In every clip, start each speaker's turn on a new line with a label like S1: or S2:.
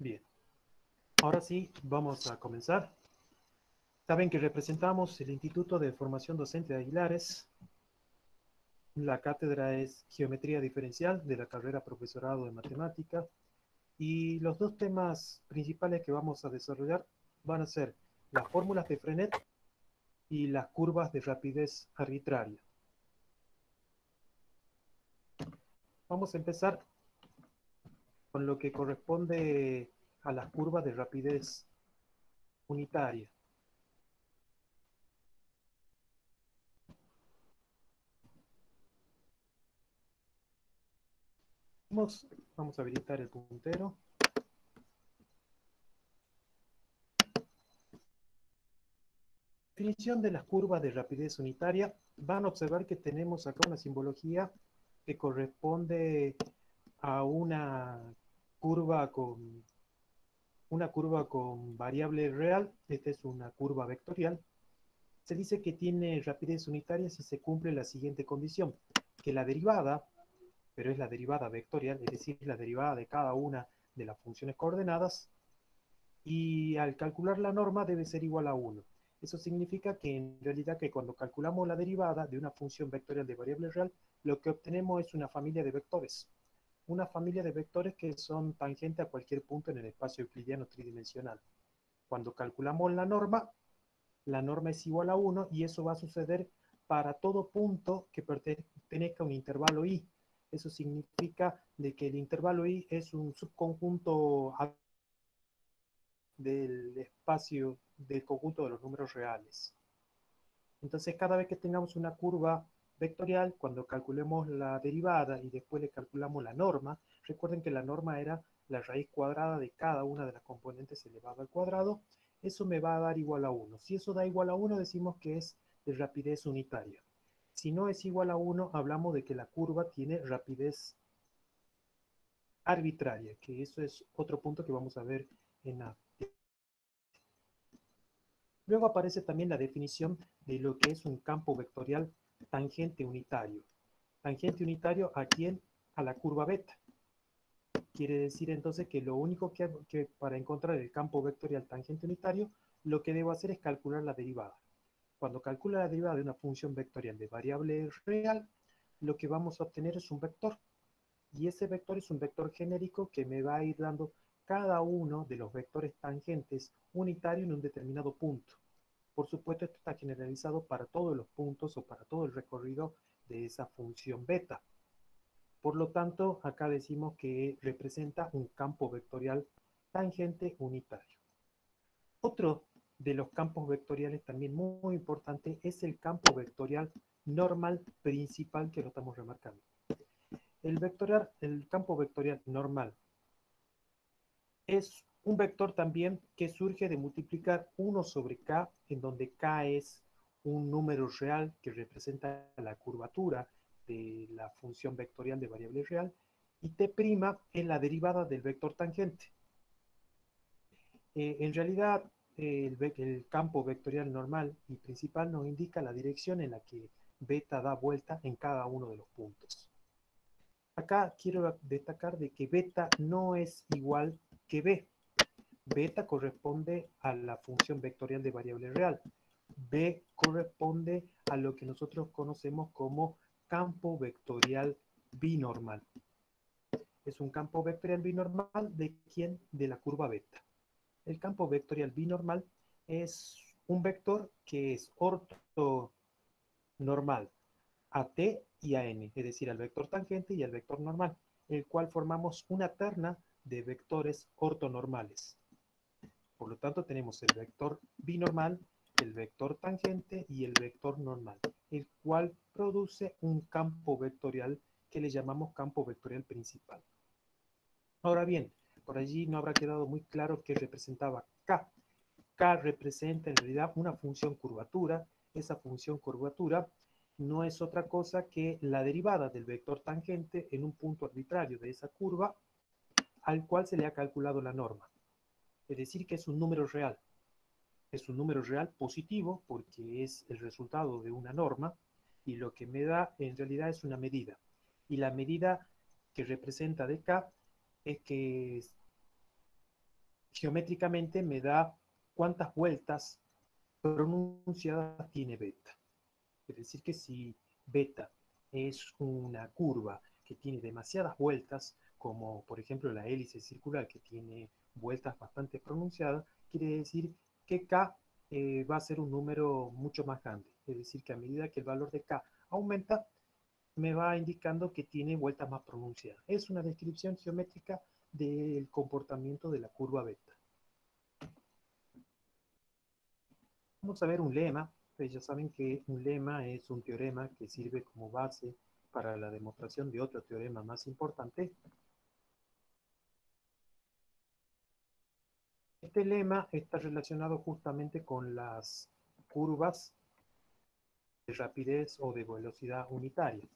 S1: Bien, ahora sí, vamos a comenzar. Saben que representamos el Instituto de Formación Docente de Aguilares. La cátedra es Geometría Diferencial de la carrera Profesorado de Matemática. Y los dos temas principales que vamos a desarrollar van a ser las fórmulas de Frenet y las curvas de rapidez arbitraria. Vamos a empezar con lo que corresponde a las curvas de rapidez unitaria. Vamos a habilitar el puntero. Definición de las curvas de rapidez unitaria. Van a observar que tenemos acá una simbología que corresponde a una curva con variable real. Esta es una curva vectorial. Se dice que tiene rapidez unitaria si se cumple la siguiente condición, que la derivada, pero es la derivada vectorial, es decir, la derivada de cada una de las funciones coordenadas, y al calcular la norma debe ser igual a 1. Eso significa que en realidad que cuando calculamos la derivada de una función vectorial de variable real, lo que obtenemos es una familia de vectores. Una familia de vectores que son tangentes a cualquier punto en el espacio euclidiano tridimensional. Cuando calculamos la norma es igual a 1 y eso va a suceder para todo punto que pertenezca a un intervalo i. Eso significa de que el intervalo i es un subconjunto del espacio del conjunto de los números reales. Entonces, cada vez que tengamos una curva vectorial, cuando calculemos la derivada y después le calculamos la norma, recuerden que la norma era la raíz cuadrada de cada una de las componentes elevado al cuadrado, eso me va a dar igual a 1. Si eso da igual a 1, decimos que es de rapidez unitaria. Si no es igual a 1, hablamos de que la curva tiene rapidez arbitraria, que eso es otro punto que vamos a ver en la. Luego aparece también la definición de lo que es un campo vectorial tangente unitario. Tangente unitario, ¿a quién? A la curva beta. Quiere decir entonces que lo único que para encontrar el campo vectorial tangente unitario, lo que debo hacer es calcular la derivada. Cuando calcula la derivada de una función vectorial de variable real, lo que vamos a obtener es un vector. Y ese vector es un vector genérico que me va a ir dando cada uno de los vectores tangentes unitarios en un determinado punto. Por supuesto, esto está generalizado para todos los puntos o para todo el recorrido de esa función beta. Por lo tanto, acá decimos que representa un campo vectorial tangente unitario. Otro de los campos vectoriales también muy importante es el campo vectorial normal principal, que lo estamos remarcando. El campo vectorial normal es un vector también que surge de multiplicar 1 sobre k, en donde k es un número real que representa la curvatura de la función vectorial de variable real, y t' es la derivada del vector tangente. En realidad, el campo vectorial normal y principal nos indica la dirección en la que beta da vuelta en cada uno de los puntos. Acá quiero destacar de que beta no es igual que b. Beta corresponde a la función vectorial de variable real. B corresponde a lo que nosotros conocemos como campo vectorial binormal. Es un campo vectorial binormal de quién? De la curva beta. El campo vectorial binormal es un vector que es ortonormal a t y a n, es decir, al vector tangente y al vector normal, el cual formamos una terna de vectores ortonormales. Por lo tanto, tenemos el vector binormal, el vector tangente y el vector normal, el cual produce un campo vectorial que le llamamos campo vectorial principal. Ahora bien, por allí no habrá quedado muy claro qué representaba K. K representa en realidad una función curvatura. Esa función curvatura no es otra cosa que la derivada del vector tangente en un punto arbitrario de esa curva al cual se le ha calculado la norma. Es decir, que es un número real. Es un número real positivo porque es el resultado de una norma y lo que me da en realidad es una medida. Y la medida que representa de K es que geométricamente me da cuántas vueltas pronunciadas tiene beta. Es decir, que si beta es una curva que tiene demasiadas vueltas, como por ejemplo la hélice circular que tiene vueltas bastante pronunciadas, quiere decir que K va a ser un número mucho más grande. Es decir, que a medida que el valor de K aumenta, me va indicando que tiene vueltas más pronunciadas. Es una descripción geométrica del comportamiento de la curva beta. Vamos a ver un lema. Ustedes ya saben que un lema es un teorema que sirve como base para la demostración de otro teorema más importante. Este lema está relacionado justamente con las curvas de rapidez o de velocidad unitaria.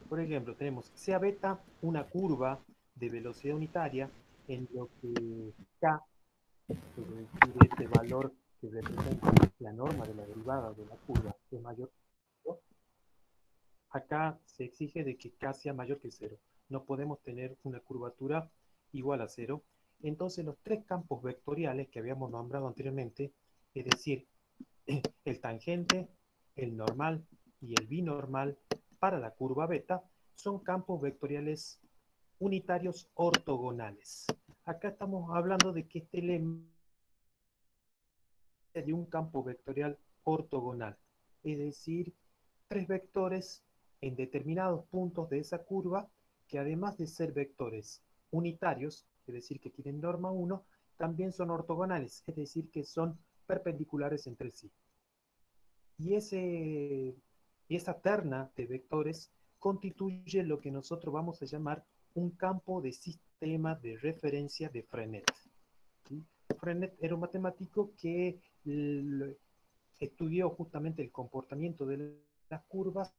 S1: Por ejemplo, tenemos sea beta una curva de velocidad unitaria en lo que K, es decir, este valor que representa la norma de la derivada de la curva, es mayor que 0. Acá se exige de que K sea mayor que 0. No podemos tener una curvatura igual a 0. Entonces los tres campos vectoriales que habíamos nombrado anteriormente, es decir, el tangente, el normal y el binormal para la curva beta, son campos vectoriales unitarios ortogonales. Acá estamos hablando de que este lema es de un campo vectorial ortogonal, es decir, tres vectores en determinados puntos de esa curva que además de ser vectores unitarios, es decir, que tienen norma 1, también son ortogonales, es decir, que son perpendiculares entre sí. Y esa terna de vectores constituye lo que nosotros vamos a llamar un campo de sistema de referencia de Frenet. ¿Sí? Frenet era un matemático que estudió justamente el comportamiento de las curvas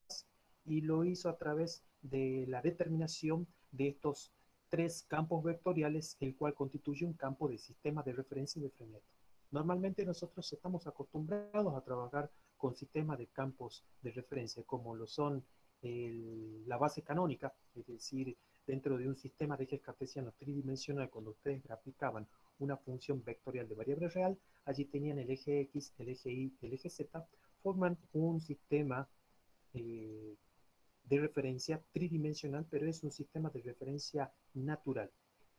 S1: y lo hizo a través de la determinación de estos tres campos vectoriales, el cual constituye un campo de sistema de referencia de Frenet. Normalmente nosotros estamos acostumbrados a trabajar con sistemas de campos de referencia, como lo son la base canónica, es decir, dentro de un sistema de ejes cartesianos tridimensional, cuando ustedes graficaban una función vectorial de variable real, allí tenían el eje X, el eje Y, el eje Z, forman un sistema de referencia tridimensional, pero es un sistema de referencia natural.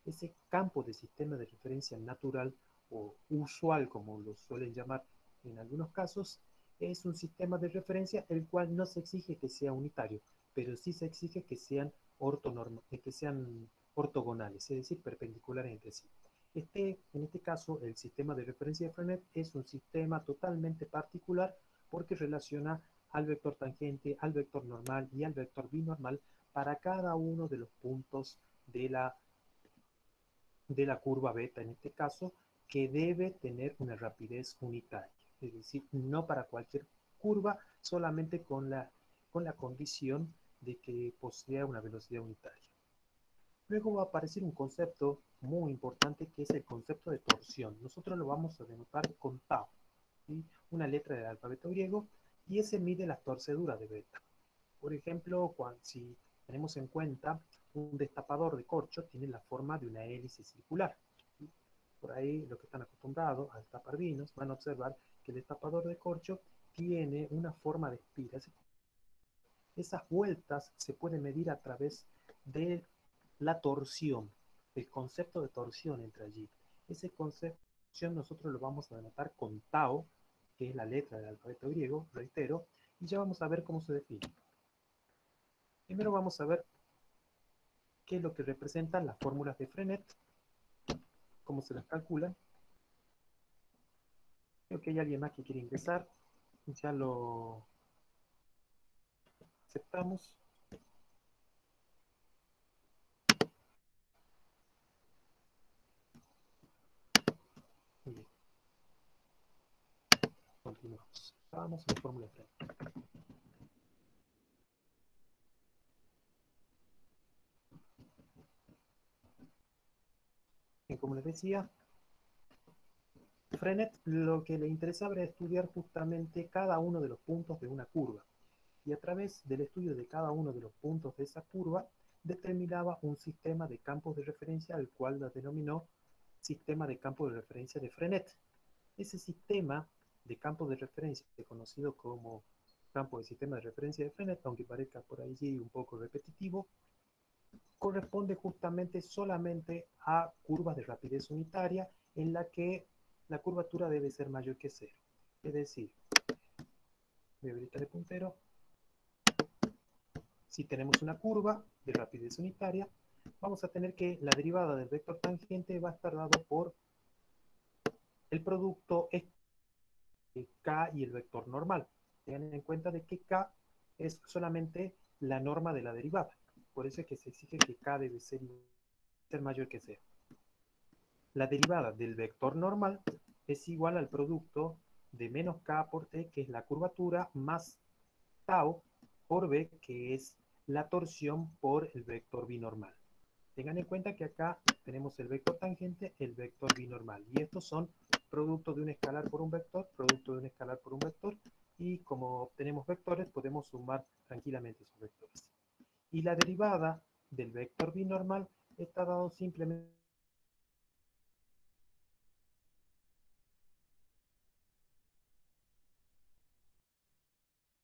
S1: Ese campo de sistema de referencia natural o usual, como lo suelen llamar en algunos casos, es un sistema de referencia el cual no se exige que sea unitario, pero sí se exige que sean ortogonales, es decir, perpendiculares entre sí. En este caso, el sistema de referencia de Frenet es un sistema totalmente particular porque relaciona al vector tangente, al vector normal y al vector binormal para cada uno de los puntos de la curva beta, en este caso, que debe tener una rapidez unitaria. Es decir, no para cualquier curva, solamente con la condición de que posea una velocidad unitaria. Luego va a aparecer un concepto muy importante que es el concepto de torsión. Nosotros lo vamos a denotar con tau, ¿sí? Una letra del alfabeto griego, y ese mide las torceduras de beta. Por ejemplo, si tenemos en cuenta un destapador de corcho, tiene la forma de una hélice circular. ¿Sí? Por ahí, los que están acostumbrados a destapar vinos van a observar que el destapador de corcho tiene una forma de espiral. Esas vueltas se pueden medir a través de la torsión, el concepto de torsión entra allí. Ese concepto de torsión nosotros lo vamos a denotar con tau, que es la letra del alfabeto griego, reitero, y ya vamos a ver cómo se define. Primero vamos a ver qué es lo que representan las fórmulas de Frenet, cómo se las calculan. Creo que hay alguien más que quiere ingresar, ya lo aceptamos. Muy bien, continuamos. Vamos a la fórmula de Frenet. Bien, como les decía, Frenet lo que le interesaba era estudiar justamente cada uno de los puntos de una curva. Y a través del estudio de cada uno de los puntos de esa curva, determinaba un sistema de campos de referencia al cual la denominó sistema de campo de referencia de Frenet. Ese sistema de campo de referencia, conocido como campo de sistema de referencia de Frenet, aunque parezca por allí un poco repetitivo, corresponde justamente solamente a curvas de rapidez unitaria en la que la curvatura debe ser mayor que cero. Es decir, voy a habilitar el puntero. Si tenemos una curva de rapidez unitaria, vamos a tener que la derivada del vector tangente va a estar dado por el producto K y el vector normal. Tengan en cuenta de que K es solamente la norma de la derivada. Por eso es que se exige que K debe ser mayor que cero. La derivada del vector normal es igual al producto de menos K por T, que es la curvatura, más tau por B, que es la torsión por el vector binormal. Tengan en cuenta que acá tenemos el vector tangente, el vector binormal. Y estos son producto de un escalar por un vector, producto de un escalar por un vector. Y como obtenemos vectores, podemos sumar tranquilamente esos vectores. Y la derivada del vector binormal está dado simplemente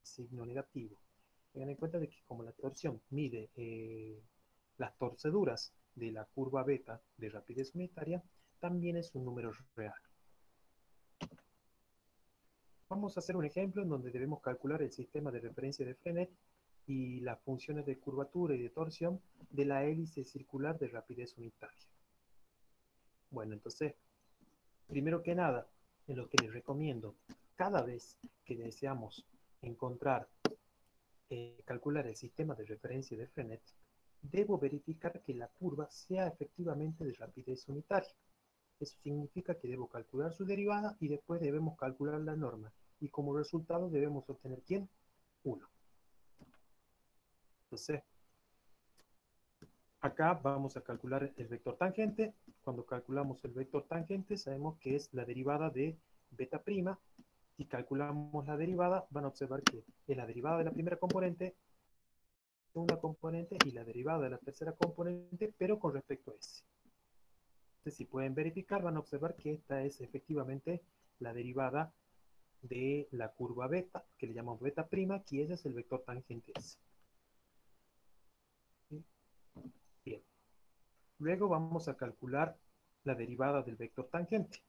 S1: signo negativo. Tengan en cuenta de que como la torsión mide las torceduras de la curva beta de rapidez unitaria, también es un número real. Vamos a hacer un ejemplo en donde debemos calcular el sistema de referencia de Frenet y las funciones de curvatura y de torsión de la hélice circular de rapidez unitaria. Bueno, entonces, primero que nada, en lo que les recomiendo, cada vez que deseamos encontrar, calcular el sistema de referencia de Frenet, debo verificar que la curva sea efectivamente de rapidez unitaria. Eso significa que debo calcular su derivada y después debemos calcular la norma. Y como resultado debemos obtener ¿quién? 1. Entonces, acá vamos a calcular el vector tangente. Cuando calculamos el vector tangente sabemos que es la derivada de beta prima. Si calculamos la derivada, van a observar que es la derivada de la primera componente, segunda componente y la derivada de la tercera componente, pero con respecto a S. Entonces, si pueden verificar, van a observar que esta es efectivamente la derivada de la curva beta, que le llamamos beta prima, que ese es el vector tangente S. ¿Sí? Bien. Luego vamos a calcular la derivada del vector tangente.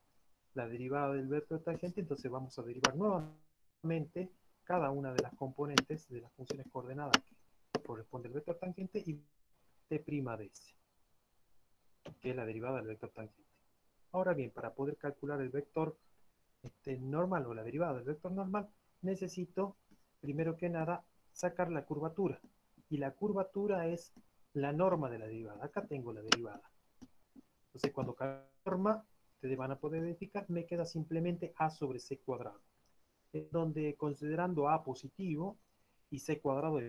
S1: La derivada del vector tangente, entonces vamos a derivar nuevamente cada una de las componentes de las funciones coordenadas que corresponde al vector tangente y t' de S, que es la derivada del vector tangente. Ahora bien, para poder calcular el vector normal o la derivada del vector normal, necesito, primero que nada, sacar la curvatura. Y la curvatura es la norma de la derivada. Acá tengo la derivada. Entonces, cuando calculo la norma, ustedes van a poder verificar, me queda simplemente a sobre c cuadrado. Donde considerando a positivo y c cuadrado,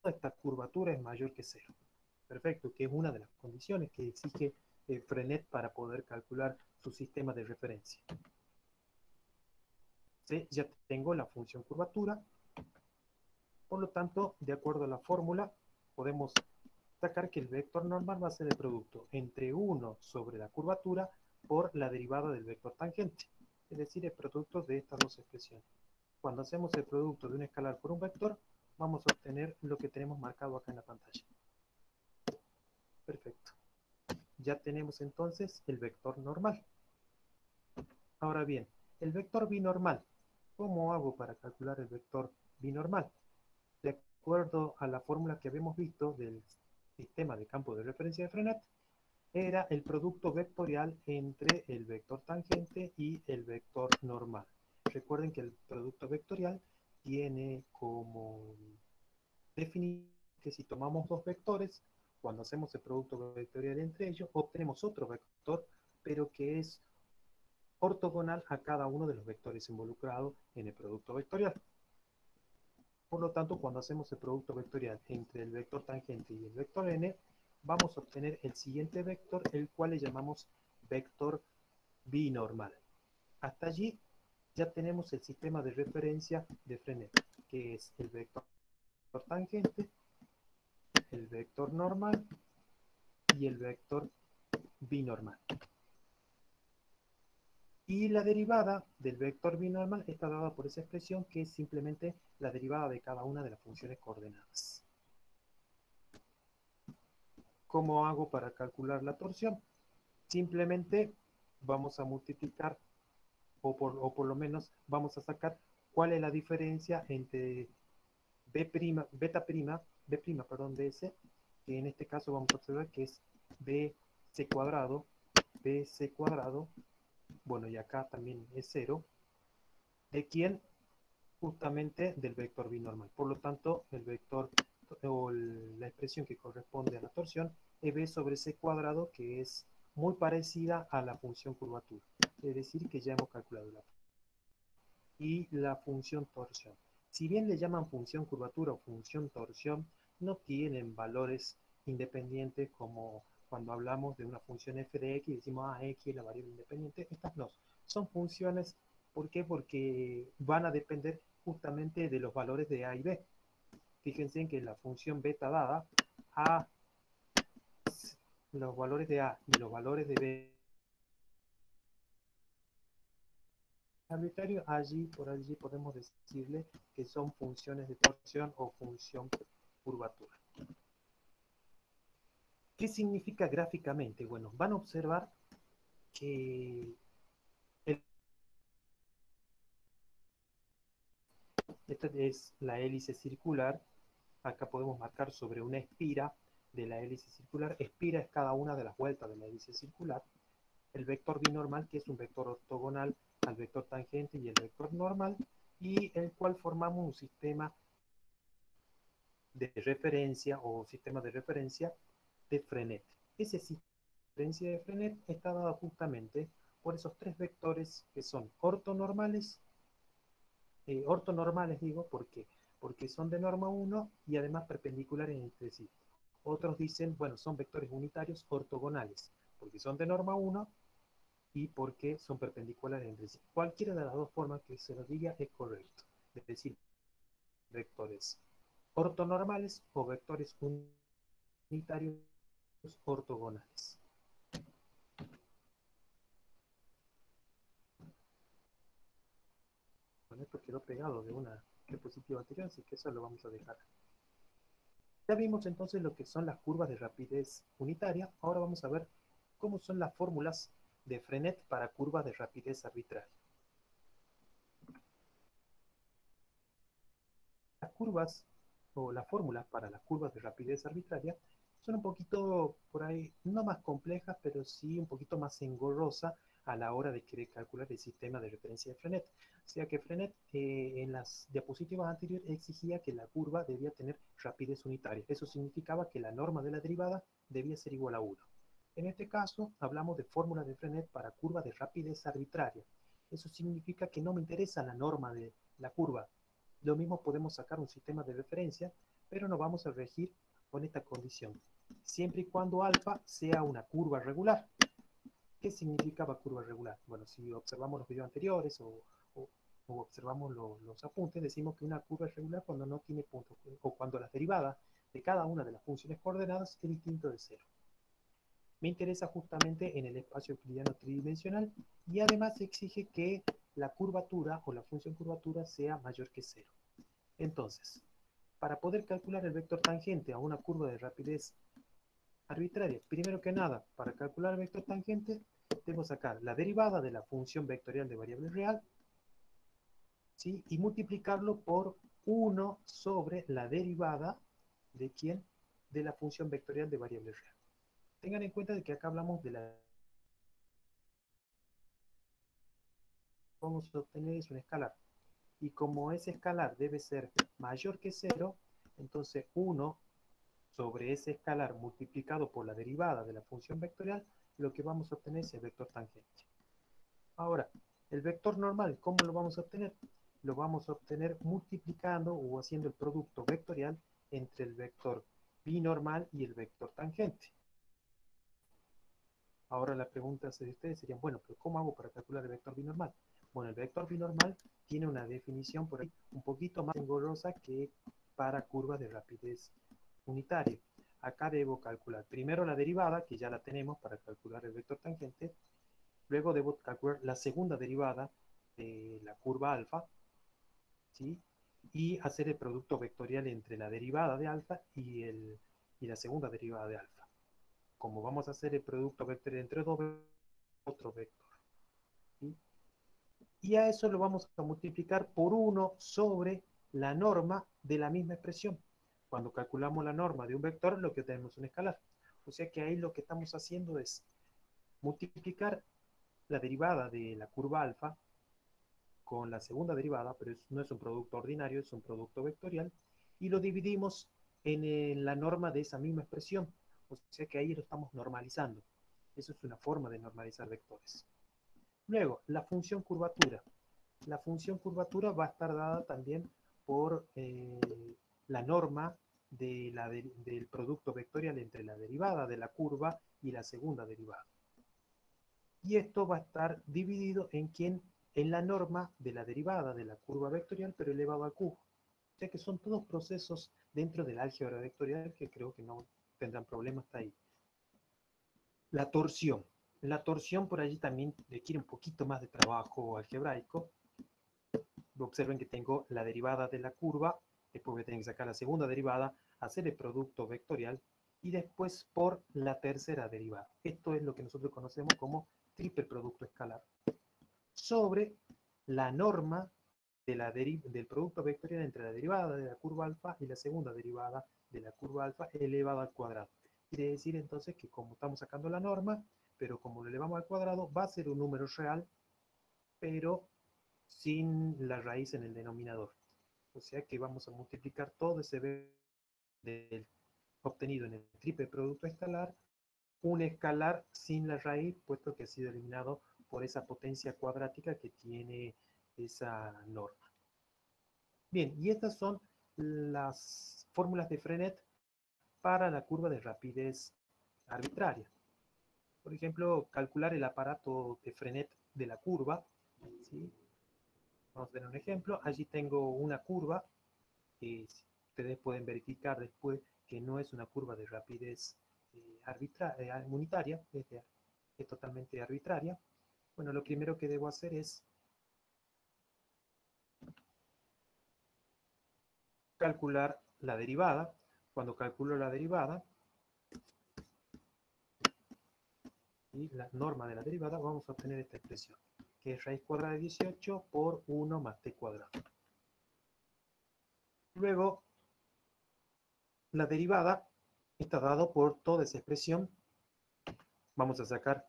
S1: esta curvatura es mayor que cero. Perfecto, que es una de las condiciones que exige Frenet para poder calcular su sistema de referencia. ¿Sí? Ya tengo la función curvatura. Por lo tanto, de acuerdo a la fórmula, podemos sacar que el vector normal va a ser el producto entre 1 sobre la curvatura por la derivada del vector tangente, es decir, el producto de estas dos expresiones. Cuando hacemos el producto de un escalar por un vector, vamos a obtener lo que tenemos marcado acá en la pantalla. Perfecto. Ya tenemos entonces el vector normal. Ahora bien, el vector binormal. ¿Cómo hago para calcular el vector binormal? De acuerdo a la fórmula que habíamos visto del sistema de campo de referencia de Frenet, era el producto vectorial entre el vector tangente y el vector normal. Recuerden que el producto vectorial tiene como definición que si tomamos dos vectores, cuando hacemos el producto vectorial entre ellos, obtenemos otro vector, pero que es ortogonal a cada uno de los vectores involucrados en el producto vectorial. Por lo tanto, cuando hacemos el producto vectorial entre el vector tangente y el vector n, vamos a obtener el siguiente vector, el cual le llamamos vector binormal. Hasta allí ya tenemos el sistema de referencia de Frenet, que es el vector tangente, el vector normal y el vector binormal. Y la derivada del vector binormal está dada por esa expresión que es simplemente la derivada de cada una de las funciones coordenadas. ¿Cómo hago para calcular la torsión? Simplemente vamos a multiplicar, o por lo menos vamos a sacar cuál es la diferencia entre b' s, que en este caso vamos a observar que es bc cuadrado, bueno, y acá también es 0, ¿de quién? Justamente del vector binormal. Por lo tanto, el vector o la expresión que corresponde a la torsión es b sobre c cuadrado, que es muy parecida a la función curvatura. Es decir, que ya hemos calculado y la función torsión. Si bien le llaman función curvatura o función torsión, no tienen valores independientes como cuando hablamos de una función f de x y decimos, x es la variable independiente. Estas no. Son funciones, ¿por qué? Porque van a depender justamente de los valores de a y b. Fíjense en que la función beta dada, los valores de a y los valores de b arbitrario, por allí podemos decirle que son funciones de torsión o función curvatura. ¿Qué significa gráficamente? Bueno, van a observar que esta es la hélice circular. Acá podemos marcar sobre una espira de la hélice circular. Espira es cada una de las vueltas de la hélice circular. El vector binormal, que es un vector ortogonal al vector tangente y el vector normal, y el cual formamos un sistema de referencia o sistema de referencia de Frenet. Ese sistema de referencia de Frenet está dado justamente por esos tres vectores que son ortonormales, digo, porque son de norma 1 y además perpendiculares entre sí. Otros dicen, bueno, son vectores unitarios ortogonales, porque son de norma 1 y porque son perpendiculares entre sí. Cualquiera de las dos formas que se lo diga es correcto. Es decir, vectores ortonormales o vectores unitarios ortogonales. Bueno, esto quedó pegado de una diapositiva anterior, así que eso lo vamos a dejar. Ya vimos entonces lo que son las curvas de rapidez unitaria. Ahora vamos a ver cómo son las fórmulas de Frenet para curvas de rapidez arbitraria. Las curvas o las fórmulas para las curvas de rapidez arbitraria son un poquito por ahí, no más complejas, pero sí un poquito más engorrosa a la hora de querer calcular el sistema de referencia de Frenet. O sea que Frenet en las diapositivas anteriores exigía que la curva debía tener rapidez unitaria. Eso significaba que la norma de la derivada debía ser igual a 1. En este caso, hablamos de fórmulas de Frenet para curvas de rapidez arbitraria. Eso significa que no me interesa la norma de la curva. Lo mismo podemos sacar un sistema de referencia, pero nos vamos a regir con esta condición, siempre y cuando alfa sea una curva regular. ¿Qué significaba curva regular? Bueno, si observamos los videos anteriores o observamos los apuntes, decimos que una curva es regular cuando no tiene puntos, o cuando las derivadas de cada una de las funciones coordenadas es distinto de cero. Me interesa justamente en el espacio euclidiano tridimensional y además exige que la curvatura o la función curvatura sea mayor que cero. Entonces, para poder calcular el vector tangente a una curva de rapidez arbitraria, primero que nada, para calcular el vector tangente, debo sacar la derivada de la función vectorial de variable real, ¿sí? Y multiplicarlo por 1 sobre la derivada de ¿quién? De la función vectorial de variable real. Tengan en cuenta de que acá hablamos de la... Vamos a obtener es un escalar. Y como ese escalar debe ser mayor que 0, entonces 1 sobre ese escalar multiplicado por la derivada de la función vectorial, lo que vamos a obtener es el vector tangente. Ahora, el vector normal, ¿cómo lo vamos a obtener? Lo vamos a obtener multiplicando o haciendo el producto vectorial entre el vector binormal y el vector tangente. Ahora la pregunta de ustedes sería, bueno, pero ¿cómo hago para calcular el vector binormal? Bueno, el vector binormal tiene una definición por ahí un poquito más engorrosa que para curvas de rapidez unitaria. acá debo calcular primero la derivada, que ya la tenemos para calcular el vector tangente. Luego debo calcular la segunda derivada de la curva alfa, ¿sí? Y hacer el producto vectorial entre la derivada de alfa y la segunda derivada de alfa. Como vamos a hacer el producto vectorial entre dos, otro vector, ¿sí? Y a eso lo vamos a multiplicar por 1 sobre la norma de la misma expresión. Cuando calculamos la norma de un vector, lo que tenemos es un escalar. O sea que ahí lo que estamos haciendo es multiplicar la derivada de la curva alfa con la segunda derivada, pero no es un producto ordinario, es un producto vectorial, y lo dividimos en la norma de esa misma expresión. O sea que ahí lo estamos normalizando. Eso es una forma de normalizar vectores. Luego, la función curvatura. La función curvatura va a estar dada también por la norma del producto vectorial entre la derivada de la curva y la segunda derivada. Y esto va a estar dividido en la norma de la derivada de la curva vectorial, pero elevado al cubo. O sea que son todos procesos dentro del álgebra vectorial que creo que no tendrán problema hasta ahí. La torsión. La torsión por allí también requiere un poquito más de trabajo algebraico. Observen que tengo la derivada de la curva, después voy a tener que sacar la segunda derivada, hacer el producto vectorial y después por la tercera derivada. Esto es lo que nosotros conocemos como triple producto escalar sobre la norma del producto vectorial entre la derivada de la curva alfa y la segunda derivada de la curva alfa elevado al cuadrado. Quiere decir entonces que como estamos sacando la norma, pero como lo elevamos al cuadrado, va a ser un número real, pero sin la raíz en el denominador. O sea que vamos a multiplicar todo ese vector obtenido en el triple producto escalar, un escalar sin la raíz, puesto que ha sido eliminado por esa potencia cuadrática que tiene esa norma. Bien, y estas son las fórmulas de Frenet para la curva de rapidez arbitraria. Por ejemplo, calcular el aparato de Frenet de la curva, ¿sí? Vamos a ver un ejemplo. Allí tengo una curva que ustedes pueden verificar después que no es una curva de rapidez unitaria, es totalmente arbitraria. Bueno, lo primero que debo hacer es calcular la derivada. Cuando calculo la derivada y la norma de la derivada, vamos a obtener esta expresión, que es raíz cuadrada de 18 por 1 más t cuadrado. Luego, la derivada está dado por toda esa expresión. Vamos a sacar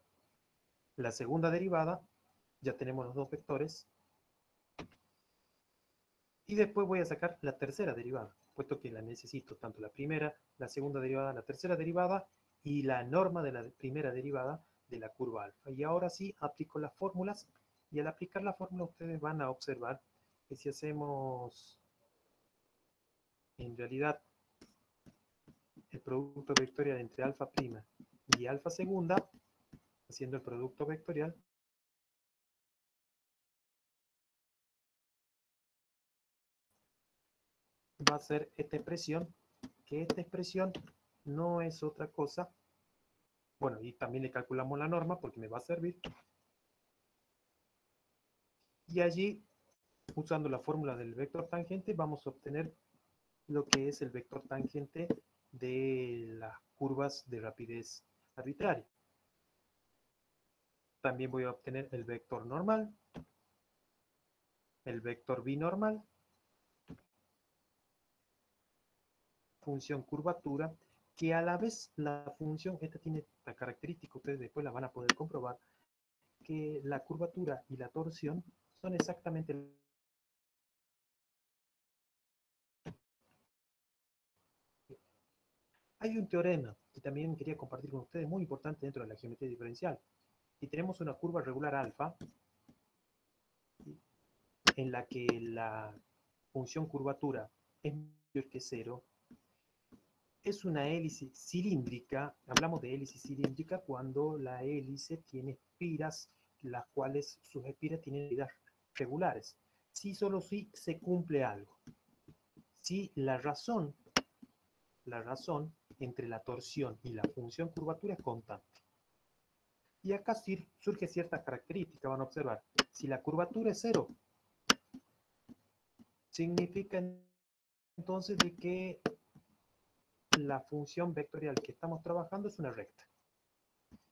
S1: la segunda derivada, ya tenemos los dos vectores, y después voy a sacar la tercera derivada, puesto que la necesito tanto la primera, la segunda derivada, la tercera derivada y la norma de la primera derivada de la curva alfa. Y ahora sí aplico las fórmulas, y al aplicar la fórmula ustedes van a observar que si hacemos en realidad el producto vectorial entre alfa prima y alfa segunda, haciendo el producto vectorial, va a ser esta expresión, que esta expresión no es otra cosa. Bueno, y también le calculamos la norma porque me va a servir. Y allí, usando la fórmula del vector tangente, vamos a obtener lo que es el vector tangente de las curvas de rapidez arbitraria. También voy a obtener el vector normal, el vector binormal, función curvatura, que a la vez la función, esta tiene esta característica, ustedes después la van a poder comprobar, que la curvatura y la torsión son exactamente. Hay un teorema que también quería compartir con ustedes, muy importante dentro de la geometría diferencial. Si tenemos una curva regular alfa, en la que la función curvatura es mayor que 0, es una hélice cilíndrica. Hablamos de hélice cilíndrica cuando la hélice tiene espiras, las cuales sus espiras tienen medidas regulares. Si solo si se cumple algo. Si la razón entre la torsión y la función curvatura es constante. Y acá surge cierta característica, van a observar. Si la curvatura es cero, significa entonces de que la función vectorial que estamos trabajando es una recta.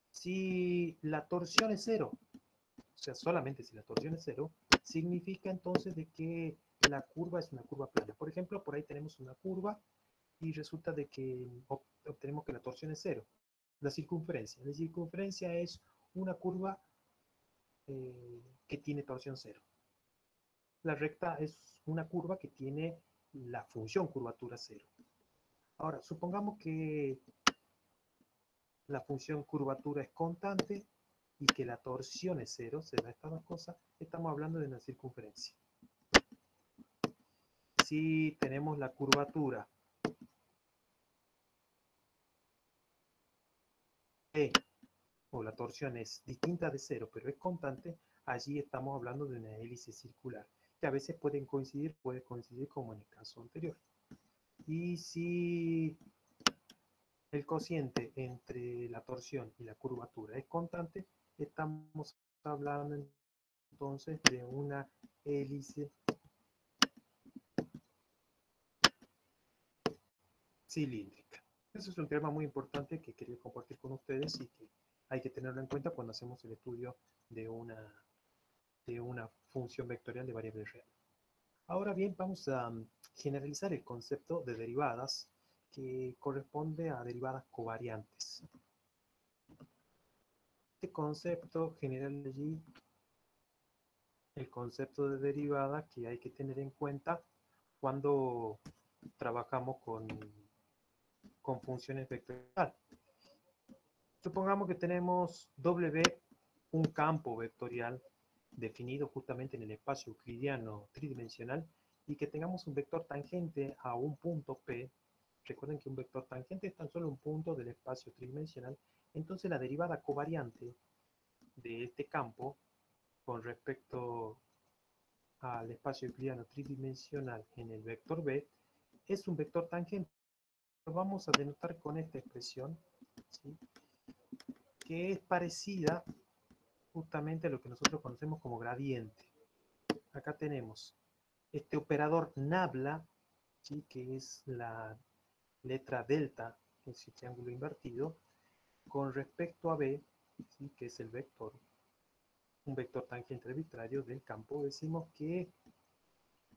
S1: Si la torsión es cero, o sea, solamente si la torsión es cero, significa entonces de que la curva es una curva plana. Por ejemplo, por ahí tenemos una curva y resulta de que obtenemos que la torsión es cero. La circunferencia es una curva que tiene torsión cero. La recta es una curva que tiene la función curvatura cero. Ahora, supongamos que la función curvatura es constante y que la torsión es cero, se da estas dos cosas, estamos hablando de una circunferencia. Si tenemos la curvatura P o la torsión es distinta de cero, pero es constante, allí estamos hablando de una hélice circular, que a veces puede coincidir como en el caso anterior. Y si el cociente entre la torsión y la curvatura es constante, estamos hablando entonces de una hélice cilíndrica. Ese es un tema muy importante que quería compartir con ustedes y que hay que tenerlo en cuenta cuando hacemos el estudio de una función vectorial de variable real. Ahora bien, vamos a generalizar el concepto de derivadas que corresponde a derivadas covariantes. Este concepto general allí el concepto de derivada que hay que tener en cuenta cuando trabajamos con funciones vectoriales. Supongamos que tenemos W, un campo vectorial definido justamente en el espacio euclidiano tridimensional y que tengamos un vector tangente a un punto P. Recuerden que un vector tangente es tan solo un punto del espacio tridimensional. Entonces la derivada covariante de este campo con respecto al espacio euclidiano tridimensional en el vector B es un vector tangente. Lo vamos a denotar con esta expresión, ¿sí?, que es parecida justamente a lo que nosotros conocemos como gradiente. Acá tenemos este operador nabla, ¿sí?, que es la letra delta, que es el triángulo invertido, con respecto a B, ¿sí?, que es el vector, un vector tangente arbitrario del campo. Decimos que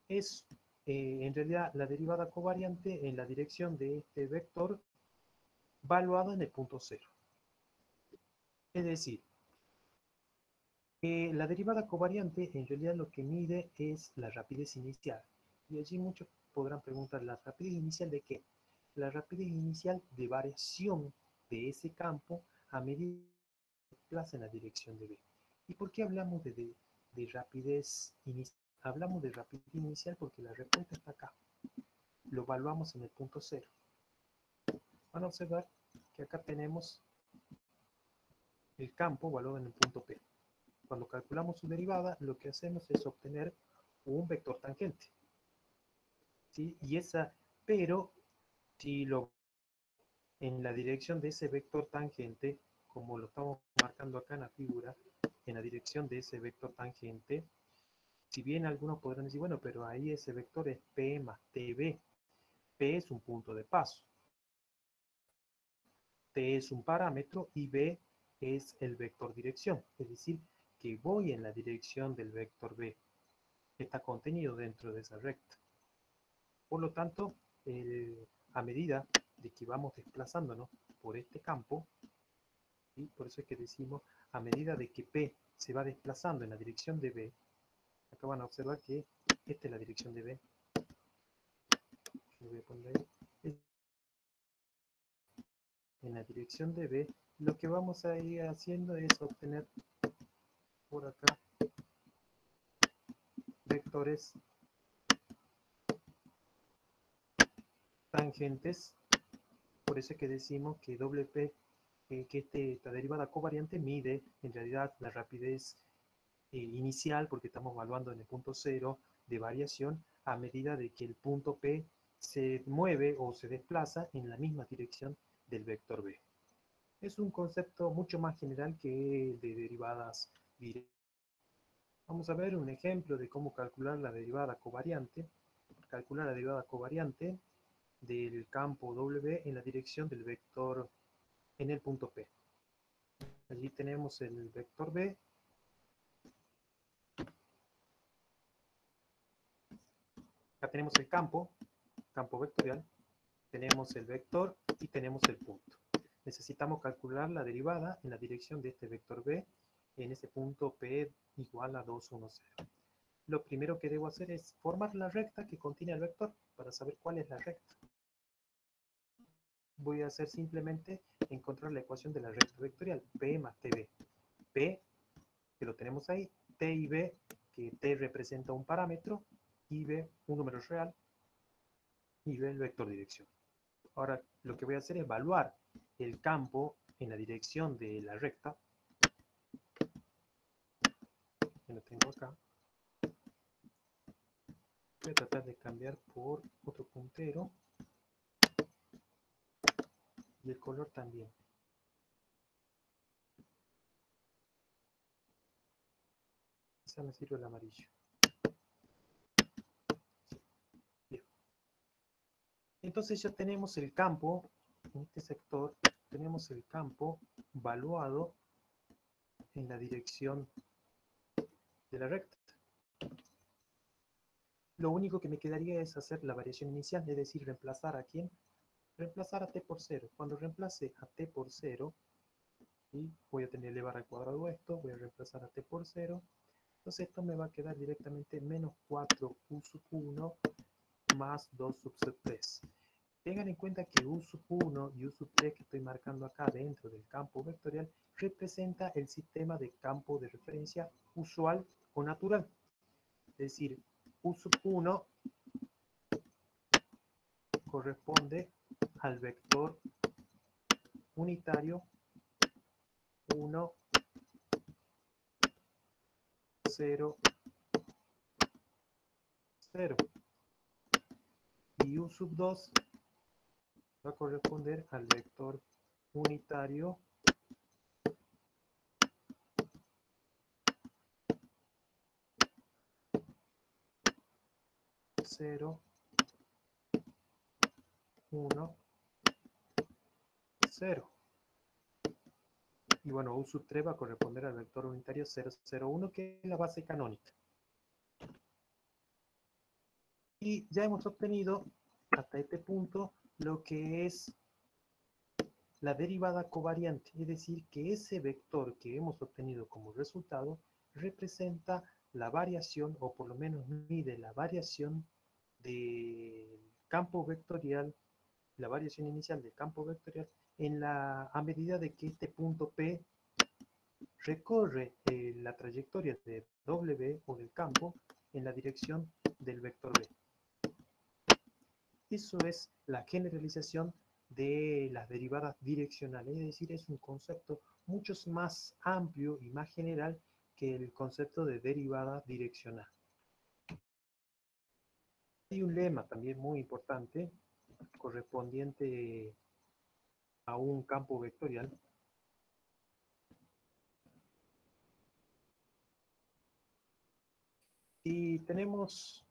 S1: es en realidad la derivada covariante en la dirección de este vector valuado en el punto cero. Es decir, la derivada covariante en realidad lo que mide es la rapidez inicial. Y allí muchos podrán preguntar, ¿la rapidez inicial de qué? La rapidez inicial de variación de ese campo a medida que se desplaza en la dirección de B. ¿Y por qué hablamos de rapidez inicial? Hablamos de rapidez inicial porque la respuesta está acá. Lo evaluamos en el punto cero. Van a observar que acá tenemos el campo evaluado en el punto P. Cuando calculamos su derivada, lo que hacemos es obtener un vector tangente, ¿sí? Pero si lo en la dirección de ese vector tangente, como lo estamos marcando acá en la figura, en la dirección de ese vector tangente, si bien algunos podrán decir, bueno, pero ahí ese vector es P más TB. P es un punto de paso, T es un parámetro y B es el vector dirección, es decir, que voy en la dirección del vector B. Está contenido dentro de esa recta. Por lo tanto, a medida de que vamos desplazándonos por este campo, ¿sí?, por eso es que decimos, a medida de que P se va desplazando en la dirección de B, acá van a observar que esta es la dirección de B, lo voy a poner ahí, en la dirección de B, lo que vamos a ir haciendo es obtener por acá vectores tangentes. Por eso es que decimos que WP, que esta derivada covariante mide en realidad la rapidez inicial, porque estamos evaluando en el punto cero de variación a medida de que el punto P se mueve o se desplaza en la misma dirección del vector B. Es un concepto mucho más general que el de derivadas directas. Vamos a ver un ejemplo de cómo calcular la derivada covariante. Calcular la derivada covariante del campo W en la dirección del vector en el punto P. Allí tenemos el vector B. Acá tenemos el campo vectorial, tenemos el vector y tenemos el punto. Necesitamos calcular la derivada en la dirección de este vector B en ese punto P igual a 2, 1, 0. Lo primero que debo hacer es formar la recta que contiene el vector para saber cuál es la recta. Voy a hacer simplemente encontrar la ecuación de la recta vectorial, P más TB. P, que lo tenemos ahí, T y B, que T representa un parámetro, y B un número real, y B el vector dirección. Ahora lo que voy a hacer es evaluar el campo en la dirección de la recta, que lo tengo acá. Voy a tratar de cambiar por otro puntero, y el color también. Quizá me sirve el amarillo. Bien. Entonces ya tenemos el campo, en este sector, tenemos el campo valuado en la dirección de la recta. Lo único que me quedaría es hacer la variación inicial, es decir, reemplazar a quién, reemplazar a t por 0. Cuando reemplace a t por 0, y voy a tener elevar al cuadrado esto, voy a reemplazar a t por 0, entonces esto me va a quedar directamente menos 4u sub 1 más 2 sub 3. Tengan en cuenta que u sub 1 y u sub 3 que estoy marcando acá dentro del campo vectorial representa el sistema de campo de referencia usual o natural. Es decir, u sub 1 corresponde al vector unitario 1, 0, 0. Y u sub 2 va a corresponder al vector unitario 0, 1, 0. Y bueno, u sub 3 va a corresponder al vector unitario 0, 0, 1, que es la base canónica. Y ya hemos obtenido hasta este punto lo que es la derivada covariante, es decir, que ese vector que hemos obtenido como resultado representa la variación, o por lo menos mide la variación del campo vectorial, la variación inicial del campo vectorial, a medida de que este punto P recorre la trayectoria de W o del campo en la dirección del vector B. Eso es la generalización de las derivadas direccionales, es decir, es un concepto mucho más amplio y más general que el concepto de derivada direccional. Hay un lema también muy importante correspondiente a un campo vectorial. Y tenemos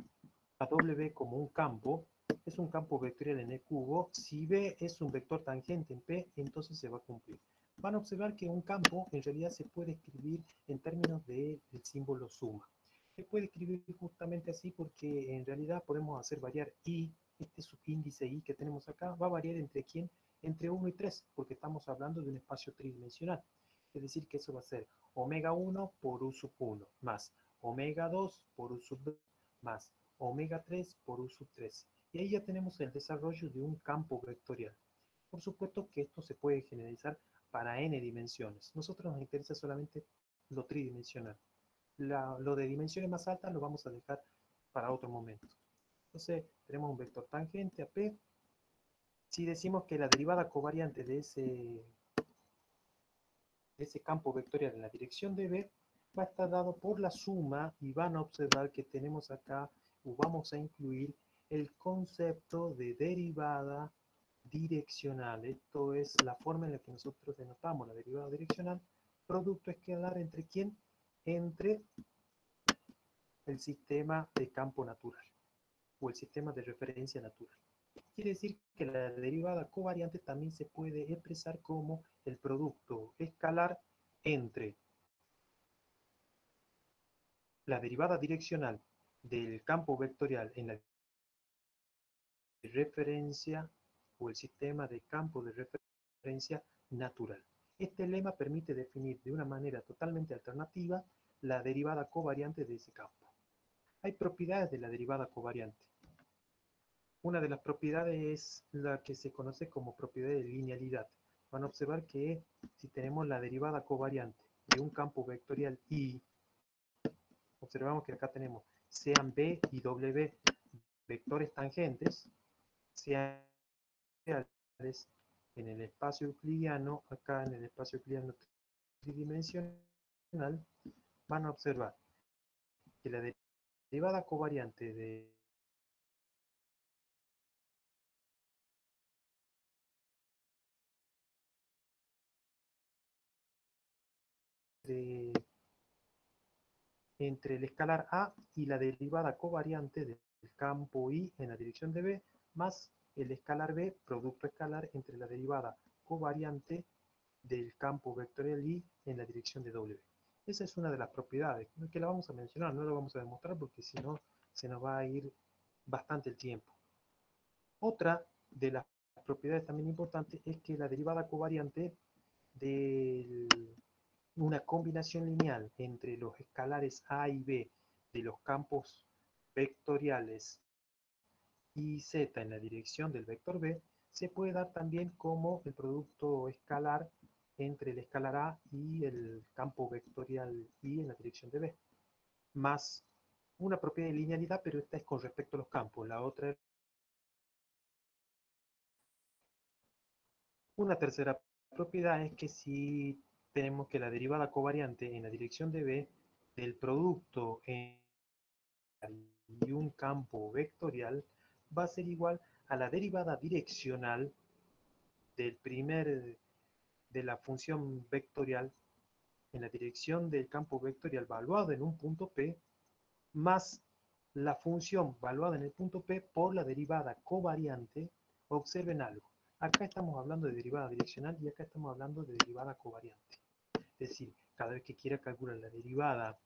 S1: a W como un campo, es un campo vectorial en E cubo. Si B es un vector tangente en P, entonces se va a cumplir. Van a observar que un campo en realidad se puede escribir en términos del símbolo suma. Se puede escribir justamente así porque en realidad podemos hacer variar I, este subíndice I que tenemos acá, va a variar entre quién, entre 1 y 3, porque estamos hablando de un espacio tridimensional. Es decir, que eso va a ser omega 1 por U sub 1 más omega 2 por U sub 2 más omega 3 por U sub 3. Y ahí ya tenemos el desarrollo de un campo vectorial. Por supuesto que esto se puede generalizar para n dimensiones. Nosotros nos interesa solamente lo tridimensional. Lo de dimensiones más altas lo vamos a dejar para otro momento. Entonces, tenemos un vector tangente a P. Si decimos que la derivada covariante de ese campo vectorial en la dirección de B va a estar dado por la suma, y van a observar que tenemos acá, o vamos a incluir el concepto de derivada direccional. Esto es la forma en la que nosotros denotamos la derivada direccional. Producto escalar entre quién? Entre el sistema de campo natural o el sistema de referencia natural. Quiere decir que la derivada covariante también se puede expresar como el producto escalar entre la derivada direccional del campo vectorial en la referencia o el sistema de campo de referencia natural. Este lema permite definir de una manera totalmente alternativa la derivada covariante de ese campo. Hay propiedades de la derivada covariante. Una de las propiedades es la que se conoce como propiedad de linealidad. Van a observar que si tenemos la derivada covariante de un campo vectorial I, observamos que acá tenemos sean B y W vectores tangentes, sean reales en el espacio euclidiano, acá en el espacio euclidiano tridimensional, van a observar que la derivada covariante de entre el escalar A y la derivada covariante del campo I en la dirección de B, más el escalar B, producto escalar entre la derivada covariante del campo vectorial I en la dirección de W. Esa es una de las propiedades, que la vamos a mencionar, no la vamos a demostrar porque si no se nos va a ir bastante el tiempo. Otra de las propiedades también importantes es que la derivada covariante de una combinación lineal entre los escalares A y B de los campos vectoriales y z en la dirección del vector B se puede dar también como el producto escalar entre el escalar A y el campo vectorial I en la dirección de B, más una propiedad de linealidad, pero esta es con respecto a los campos. La otra es una tercera propiedad es que si tenemos que la derivada covariante en la dirección de B del producto y un campo vectorial va a ser igual a la derivada direccional de la función vectorial en la dirección del campo vectorial valuado en un punto P más la función valuada en el punto P por la derivada covariante. Observen algo. Acá estamos hablando de derivada direccional y acá estamos hablando de derivada covariante. Es decir, cada vez que quiera calcular la derivada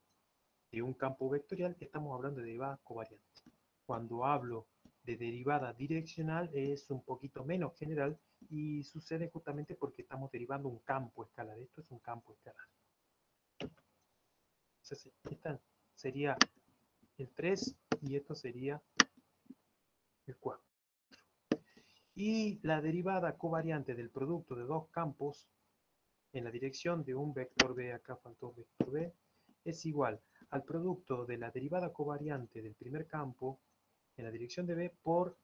S1: de un campo vectorial, estamos hablando de derivada covariante. Cuando hablo de derivada direccional es un poquito menos general y sucede justamente porque estamos derivando un campo escalar. Esto es un campo escalar. Entonces, esta sería el 3 y esto sería el 4. Y la derivada covariante del producto de dos campos en la dirección de un vector B, acá faltó vector B, es igual al producto de la derivada covariante del primer campo en la dirección de B por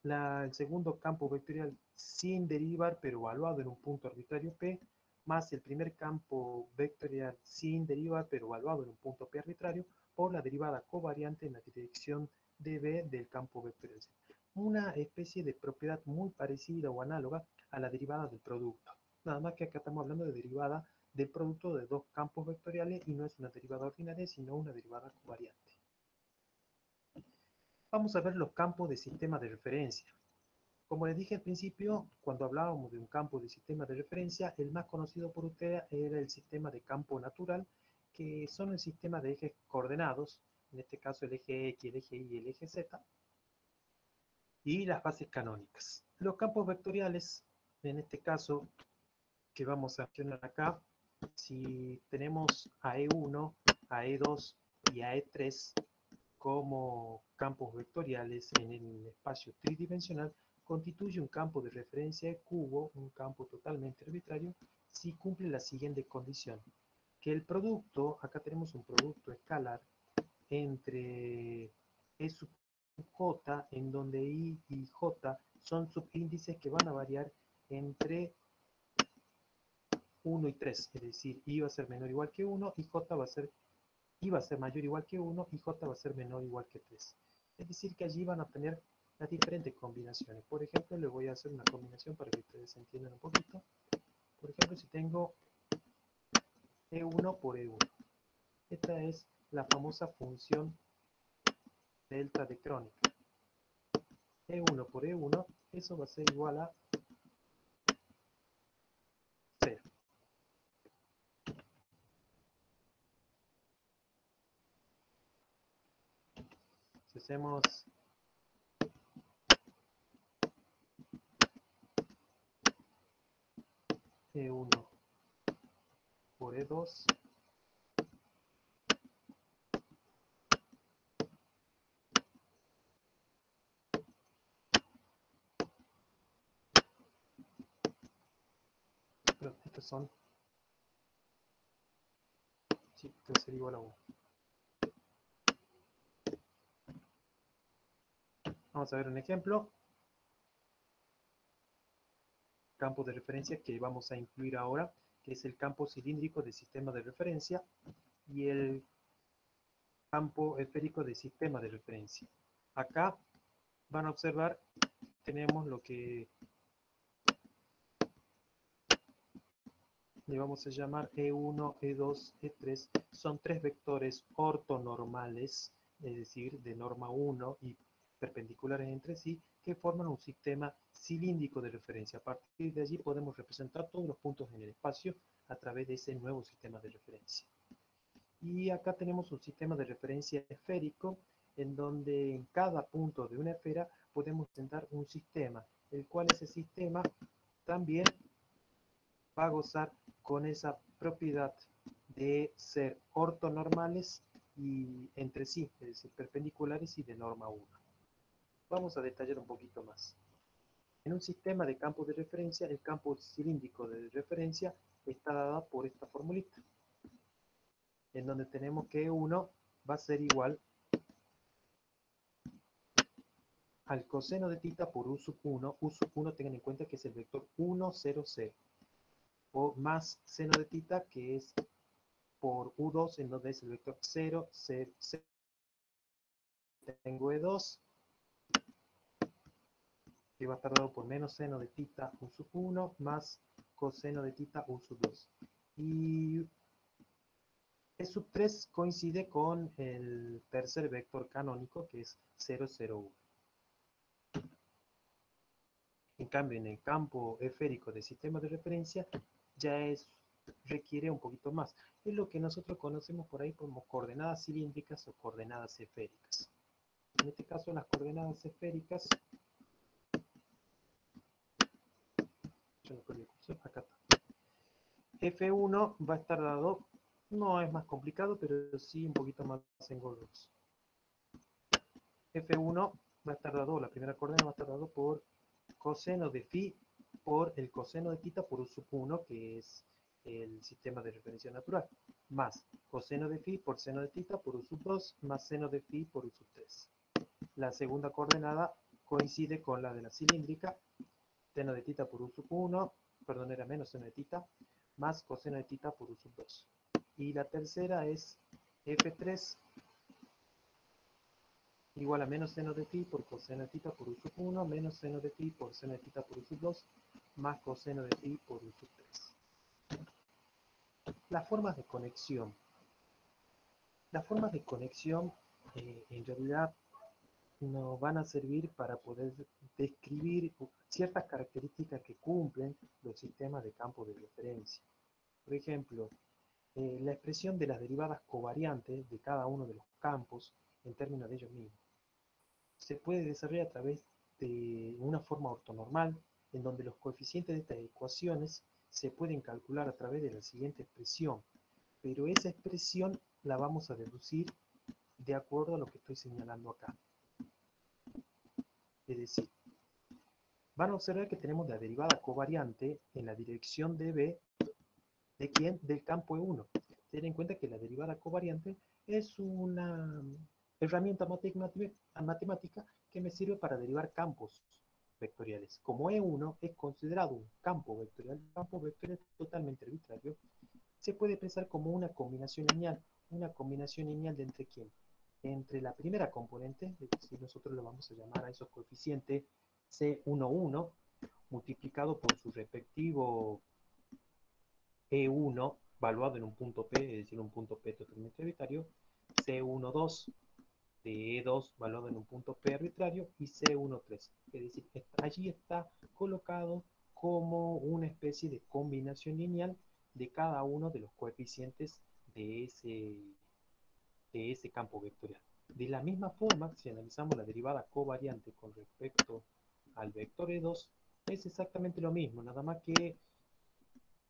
S1: el segundo campo vectorial sin derivar, pero evaluado en un punto arbitrario P, más el primer campo vectorial sin derivar, pero evaluado en un punto P arbitrario, por la derivada covariante en la dirección de B del campo vectorial C. Una especie de propiedad muy parecida o análoga a la derivada del producto. Nada más que acá estamos hablando de derivada del producto de dos campos vectoriales y no es una derivada ordinaria, sino una derivada covariante. Vamos a ver los campos de sistema de referencia. Como les dije al principio, cuando hablábamos de un campo de sistema de referencia, el más conocido por ustedes era el sistema de campo natural, que son el sistema de ejes coordenados, en este caso el eje X, el eje Y y el eje Z, y las bases canónicas. Los campos vectoriales, en este caso, que vamos a mencionar acá, si tenemos a E1, a E2 y a E3 como campos vectoriales en el espacio tridimensional, constituye un campo de referencia de cubo, un campo totalmente arbitrario, si cumple la siguiente condición, que el producto, acá tenemos un producto escalar, entre E sub j, en donde I y j son subíndices que van a variar entre 1 y 3, es decir, I va a ser menor o igual que 1 y j va a ser I va a ser mayor o igual que 1 y j va a ser menor o igual que 3. Es decir, que allí van a tener las diferentes combinaciones. Por ejemplo, le voy a hacer una combinación para que ustedes entiendan un poquito. Por ejemplo, si tengo E1 por E1. Esta es la famosa función delta de Kronecker. E1 por E1, eso va a ser igual a 0. Si hacemos E1 por E2, pero estos son, sí, esto va a ser igual a 1. Vamos a ver un ejemplo. Campo de referencia que vamos a incluir ahora, que es el campo cilíndrico del sistema de referencia y el campo esférico del sistema de referencia. Acá van a observar, tenemos lo que le vamos a llamar E1, E2, E3. Son tres vectores ortonormales, es decir, de norma 1 y perpendiculares entre sí, que forman un sistema cilíndrico de referencia. A partir de allí podemos representar todos los puntos en el espacio a través de ese nuevo sistema de referencia. Y acá tenemos un sistema de referencia esférico, en donde en cada punto de una esfera podemos presentar un sistema, el cual ese sistema también va a gozar con esa propiedad de ser ortonormales y entre sí, es decir, perpendiculares y de norma 1. Vamos a detallar un poquito más. En un sistema de campos de referencia, el campo cilíndrico de referencia está dado por esta formulita, en donde tenemos que 1 va a ser igual al coseno de tita por U sub 1. U sub 1 tengan en cuenta que es el vector 1, 0, 0. O más seno de tita, que es por U2, en donde es el vector 0, 0, 0. Tengo E2, que va a estar dado por menos seno de tita U sub 1, más coseno de tita U sub 2. Y E sub 3 coincide con el tercer vector canónico, que es 0, 0, 1. En cambio, en el campo esférico del sistema de referencia, ya requiere un poquito más. Es lo que nosotros conocemos por ahí como coordenadas cilíndricas o coordenadas esféricas. En este caso, las coordenadas esféricas, acá está. F1 va a estar dado, no es más complicado, pero sí un poquito más engorroso. F1 va a estar dado, la primera coordenada va a estar dado por coseno de phi por el coseno de tita por U sub 1, que es el sistema de referencia natural, más coseno de phi por seno de tita por U sub 2, más seno de phi por U sub 3. La segunda coordenada coincide con la de la cilíndrica, seno de tita por U sub 1, perdón, era menos seno de tita, más coseno de tita por U sub 2. Y la tercera es F3 igual a menos seno de phi por coseno de tita por U sub 1, menos seno de phi por seno de tita por U sub 2, más coseno de phi por U sub 3. Las formas de conexión. Las formas de conexión en realidad nos van a servir para poder describir ciertas características que cumplen los sistemas de campo de referencia. Por ejemplo, la expresión de las derivadas covariantes de cada uno de los campos en términos de ellos mismos. Se puede desarrollar a través de una forma ortonormal, en donde los coeficientes de estas ecuaciones se pueden calcular a través de la siguiente expresión, pero esa expresión la vamos a deducir de acuerdo a lo que estoy señalando acá. Es decir, van a observar que tenemos la derivada covariante en la dirección de B, ¿de quién? Del campo E1. Ten en cuenta que la derivada covariante es una herramienta matemática que me sirve para derivar campos vectoriales. Como E1 es considerado un campo vectorial totalmente arbitrario, se puede pensar como una combinación lineal de entre quién? entre la primera componente, es decir, nosotros lo vamos a llamar a esos coeficientes C11, multiplicado por su respectivo E1, valuado en un punto P, es decir, un punto P totalmente arbitrario, C12 de E2, valuado en un punto P arbitrario, y C13. Es decir, allí está colocado como una especie de combinación lineal de cada uno de los coeficientes de ese campo vectorial. De la misma forma, si analizamos la derivada covariante con respecto al vector E2, es exactamente lo mismo, nada más que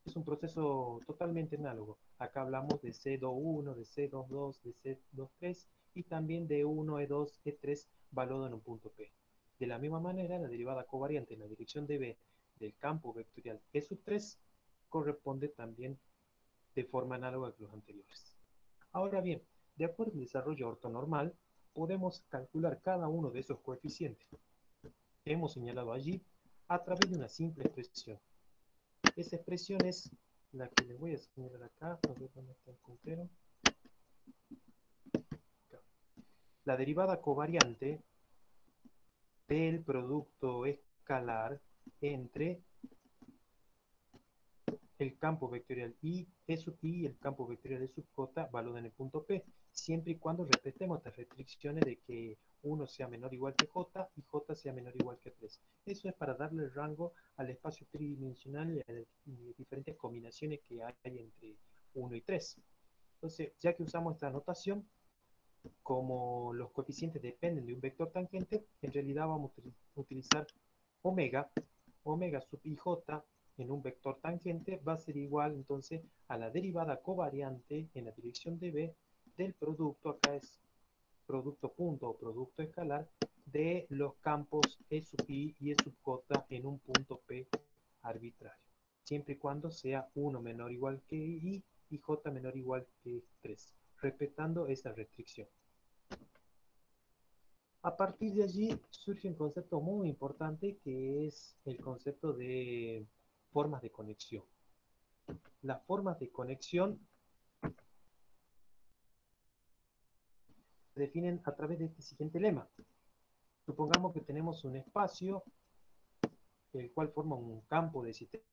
S1: es un proceso totalmente análogo. Acá hablamos de C21, de C22, de C23 y también de 1, E2, E3 valuado en un punto P. De la misma manera, la derivada covariante en la dirección de B del campo vectorial E3 corresponde también de forma análoga a los anteriores. Ahora bien, de acuerdo al desarrollo ortonormal, podemos calcular cada uno de esos coeficientes que hemos señalado allí a través de una simple expresión. Esa expresión es la que les voy a señalar acá, a ver dónde está el puntero. Acá. La derivada covariante del producto escalar entre el campo vectorial I, E sub I y el campo vectorial E sub J valorado en el punto P, siempre y cuando respetemos estas restricciones de que 1 sea menor o igual que J y J sea menor o igual que 3. Eso es para darle el rango al espacio tridimensional y a las diferentes combinaciones que hay entre 1 y 3. Entonces, ya que usamos esta notación, como los coeficientes dependen de un vector tangente, en realidad vamos a utilizar omega, omega sub ij en un vector tangente va a ser igual entonces a la derivada covariante en la dirección de B del producto, acá es producto punto o producto escalar, de los campos E sub I y E sub J en un punto P arbitrario, siempre y cuando sea 1 menor o igual que I y J menor o igual que 3, respetando esa restricción. A partir de allí surge un concepto muy importante que es el concepto de formas de conexión. Las formas de conexión se definen a través de este siguiente lema. Supongamos que tenemos un espacio, el cual forma un campo de sistema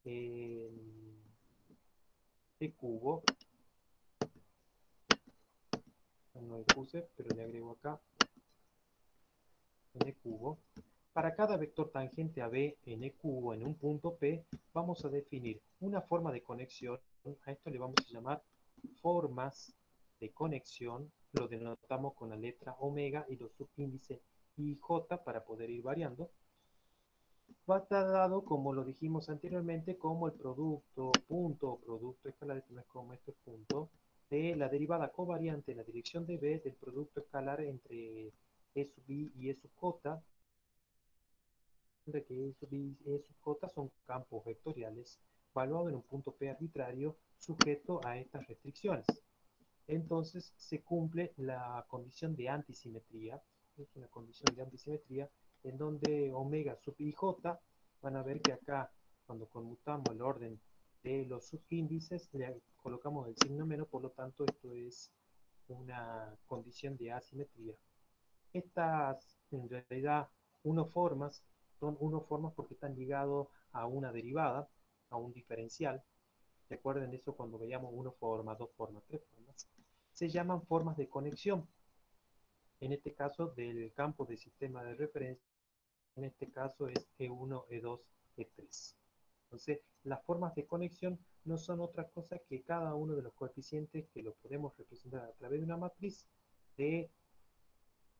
S1: de cubo. No lo puse, pero le agrego acá n cubo. Para cada vector tangente a B en E cubo en un punto P, vamos a definir una forma de conexión. A esto le vamos a llamar formas de conexión. Lo denotamos con la letra omega y los subíndices I y J para poder ir variando. Va a estar dado, como lo dijimos anteriormente, como el producto punto o producto escalar, esto no es como esto es punto, de la derivada covariante en la dirección de B del producto escalar entre E sub I y E sub J, de que E sub I y E sub J son campos vectoriales valuados en un punto P arbitrario sujeto a estas restricciones. Entonces se cumple la condición de antisimetría, es una condición de antisimetría en donde omega sub ij, van a ver que acá cuando conmutamos el orden de los subíndices le colocamos el signo menos, por lo tanto esto es una condición de asimetría. Estas en realidad unoformas son unoformas porque están ligados a una derivada, a un diferencial. Recuerden eso cuando veíamos uno forma, dos formas, tres formas. Se llaman formas de conexión. En este caso del campo de sistema de referencia, en este caso es E1, E2, E3. Entonces, las formas de conexión no son otra cosa que cada uno de los coeficientes que lo podemos representar a través de una matriz de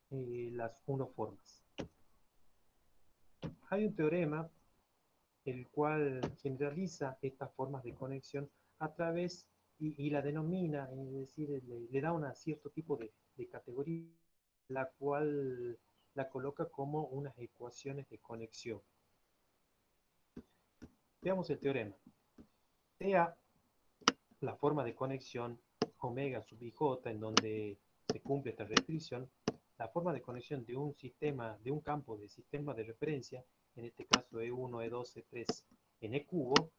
S1: las unoformas. Hay un teorema el cual generaliza estas formas de conexión a través y la denomina, es decir, le da un cierto tipo de categoría, la cual la coloca como unas ecuaciones de conexión. Veamos el teorema. Sea la forma de conexión omega sub ij en donde se cumple esta restricción, la forma de conexión de un sistema, de un campo de sistema de referencia, en este caso E1, E2, E3, en E cubo,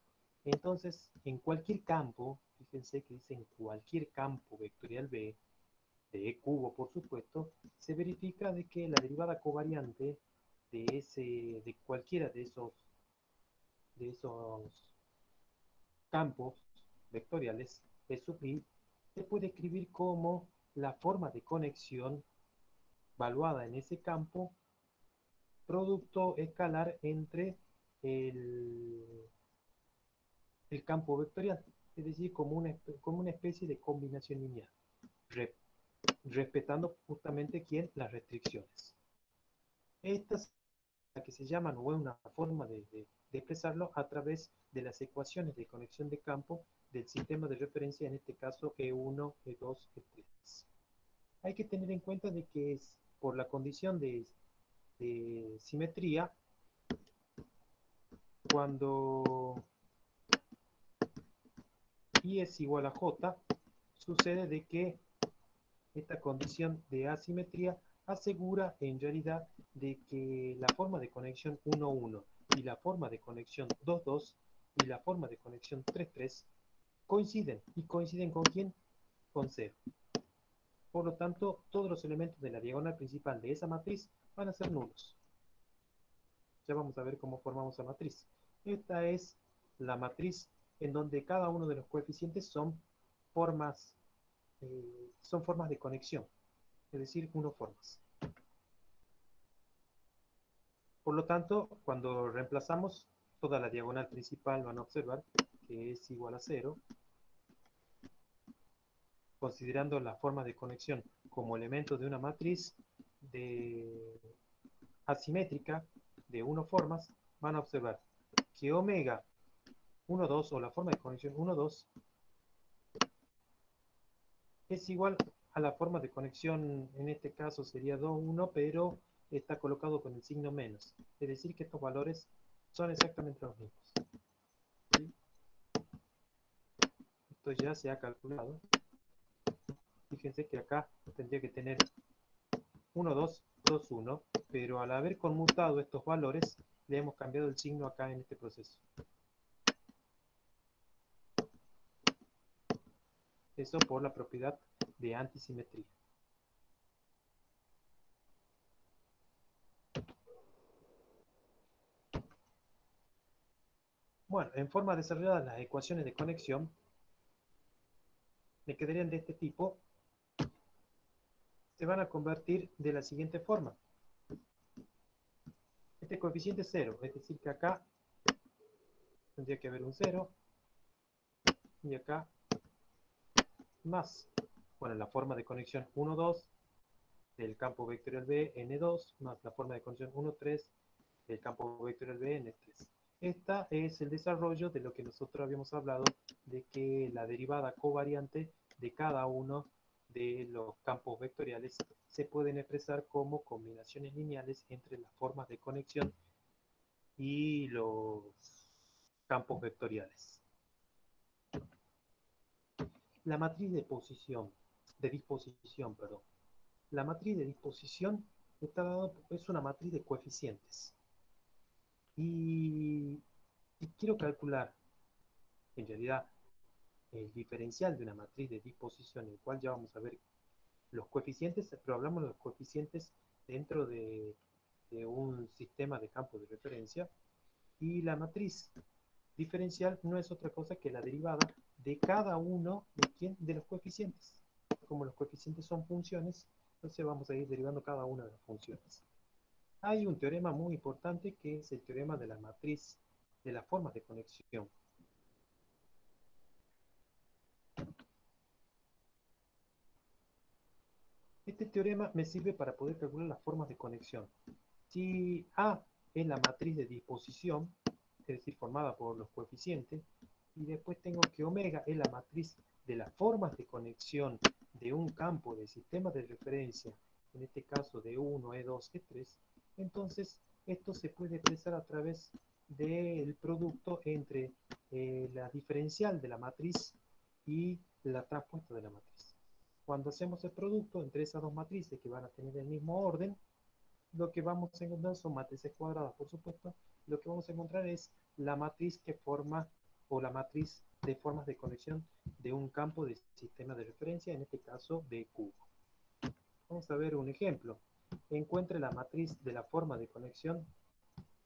S1: entonces en cualquier campo, fíjense que dicen cualquier campo vectorial B, de E cubo por supuesto, se verifica de que la derivada covariante de cualquiera de esos campos vectoriales, P sub I, se puede escribir como la forma de conexión valuada en ese campo, producto escalar entre el, el campo vectorial, es decir, como una especie de combinación lineal, re- respetando justamente ¿quién? Las restricciones. Esta es la que se llama, o es una forma de expresarlo a través de las ecuaciones de conexión de campo del sistema de referencia, en este caso E1, E2, E3. Hay que tener en cuenta de que es por la condición de simetría, cuando I es igual a J, sucede de que esta condición de asimetría asegura en realidad de que la forma de conexión 1,1 y la forma de conexión 2,2 y la forma de conexión 3,3 coinciden. ¿Y coinciden con quién? Con 0. Por lo tanto, todos los elementos de la diagonal principal de esa matriz van a ser nulos. Ya vamos a ver cómo formamos la matriz. Esta es la matriz en donde cada uno de los coeficientes formas, son formas de conexión, es decir, unoformas. Por lo tanto, cuando reemplazamos toda la diagonal principal, van a observar que es igual a 0, considerando la forma de conexión como elemento de una matriz de asimétrica de unoformas, van a observar que omega 1, 2 o la forma de conexión 1, 2 es igual a la forma de conexión, en este caso sería 2, 1, pero está colocado con el signo menos. Es decir, que estos valores son exactamente los mismos. ¿Sí? Esto ya se ha calculado. Fíjense que acá tendría que tener 1, 2, 2, 1, pero al haber conmutado estos valores, le hemos cambiado el signo acá en este proceso. Eso por la propiedad de antisimetría. Bueno, en forma desarrollada las ecuaciones de conexión me quedarían de este tipo. Se van a convertir de la siguiente forma. Este coeficiente es 0, es decir que acá tendría que haber un 0 y acá más. Bueno, la forma de conexión 1, 2 del campo vectorial B, N2, más la forma de conexión 1, 3 del campo vectorial B, N3. Esta es el desarrollo de lo que nosotros habíamos hablado, de que la derivada covariante de cada uno de los campos vectoriales se pueden expresar como combinaciones lineales entre las formas de conexión y los campos vectoriales. La matriz de disposición, perdón. La matriz de disposición es una matriz de coeficientes. Y quiero calcular, en realidad, el diferencial de una matriz de disposición, en el cual ya vamos a ver los coeficientes, pero hablamos de los coeficientes dentro de un sistema de campos de referencia. Y la matriz diferencial no es otra cosa que la derivada de cada uno de los coeficientes. Como los coeficientes son funciones, entonces vamos a ir derivando cada una de las funciones. Hay un teorema muy importante que es el teorema de la matriz de las formas de conexión. Este teorema me sirve para poder calcular las formas de conexión. Si A es la matriz de disposición, es decir, formada por los coeficientes, y después tengo que omega es la matriz de las formas de conexión de un campo de sistema de referencia, en este caso de 1, E2, E3, entonces esto se puede expresar a través del producto entre la diferencial de la matriz y la transpuesta de la matriz. Cuando hacemos el producto entre esas dos matrices que van a tener el mismo orden, lo que vamos a encontrar son matrices cuadradas, por supuesto. Lo que vamos a encontrar es la matriz que forma, o la matriz de formas de conexión de un campo de sistema de referencia, en este caso de cubo. Vamos a ver un ejemplo. Encuentre la matriz de la forma de conexión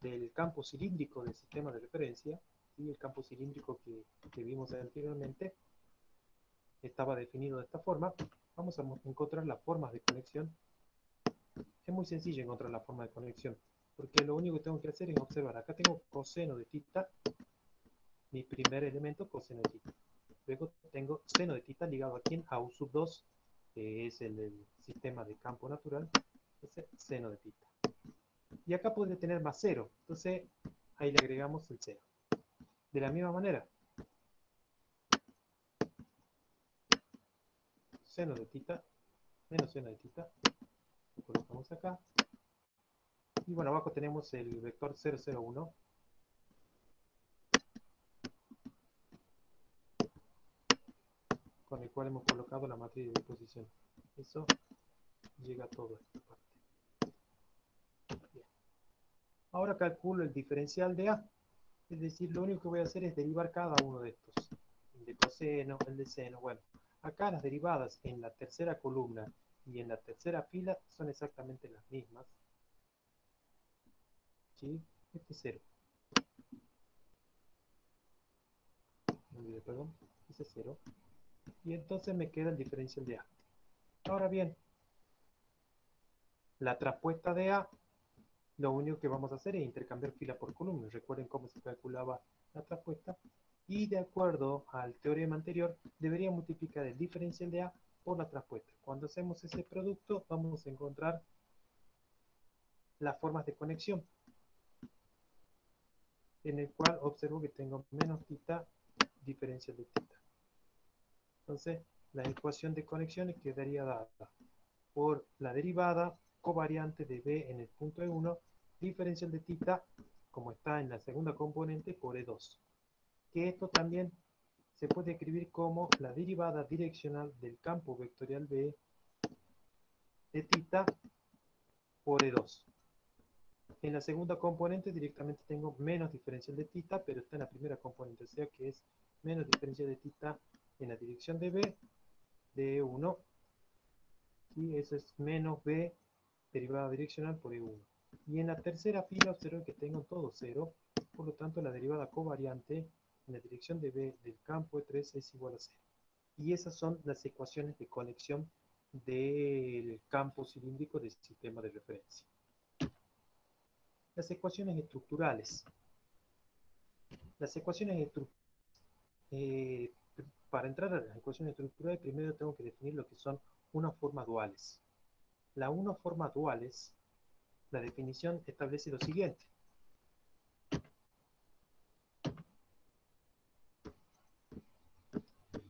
S1: del campo cilíndrico del sistema de referencia, y el campo cilíndrico que vimos anteriormente estaba definido de esta forma. Vamos a encontrar las formas de conexión. Es muy sencillo encontrar la forma de conexión, porque lo único que tengo que hacer es observar. Acá tengo coseno de tita, mi primer elemento, coseno de tita. Luego tengo seno de tita ligado aquí a U sub 2, que es el sistema de campo natural, entonces seno de tita. Y acá podría tener más 0, entonces ahí le agregamos el 0. De la misma manera, seno de tita menos seno de tita, lo colocamos acá. Y bueno, abajo tenemos el vector 0,0,1, con el cual hemos colocado la matriz de disposición. Eso llega a toda esta parte. Bien. Ahora calculo el diferencial de A. Es decir, lo único que voy a hacer es derivar cada uno de estos. El de coseno, el de seno. Bueno, acá las derivadas en la tercera columna y en la tercera fila son exactamente las mismas. ¿Sí? Este es 0. Perdón, este es 0. Y entonces me queda el diferencial de A. Ahora bien, la traspuesta de A, lo único que vamos a hacer es intercambiar fila por columna. Recuerden cómo se calculaba la traspuesta. Y de acuerdo al teorema anterior, debería multiplicar el diferencial de A por la traspuesta. Cuando hacemos ese producto, vamos a encontrar las formas de conexión, en el cual observo que tengo menos tita diferencial de tita. Entonces, la ecuación de conexiones quedaría dada por la derivada covariante de B en el punto E1, diferencial de tita, como está en la segunda componente, por E2. Que esto también se puede escribir como la derivada direccional del campo vectorial B de tita por E2. En la segunda componente directamente tengo menos diferencial de tita, pero está en la primera componente, o sea que es menos diferencial de tita en la dirección de B de E1, y eso es menos B derivada direccional por E1. Y en la tercera fila observo que tengo todo 0, por lo tanto la derivada covariante en la dirección de B del campo E3 es igual a 0. Y esas son las ecuaciones de conexión del campo cilíndrico del sistema de referencia. Las ecuaciones estructurales. Las ecuaciones estructurales, para entrar a las ecuaciones estructurales, primero tengo que definir lo que son unas formas duales. Las unas formas duales, la definición establece lo siguiente.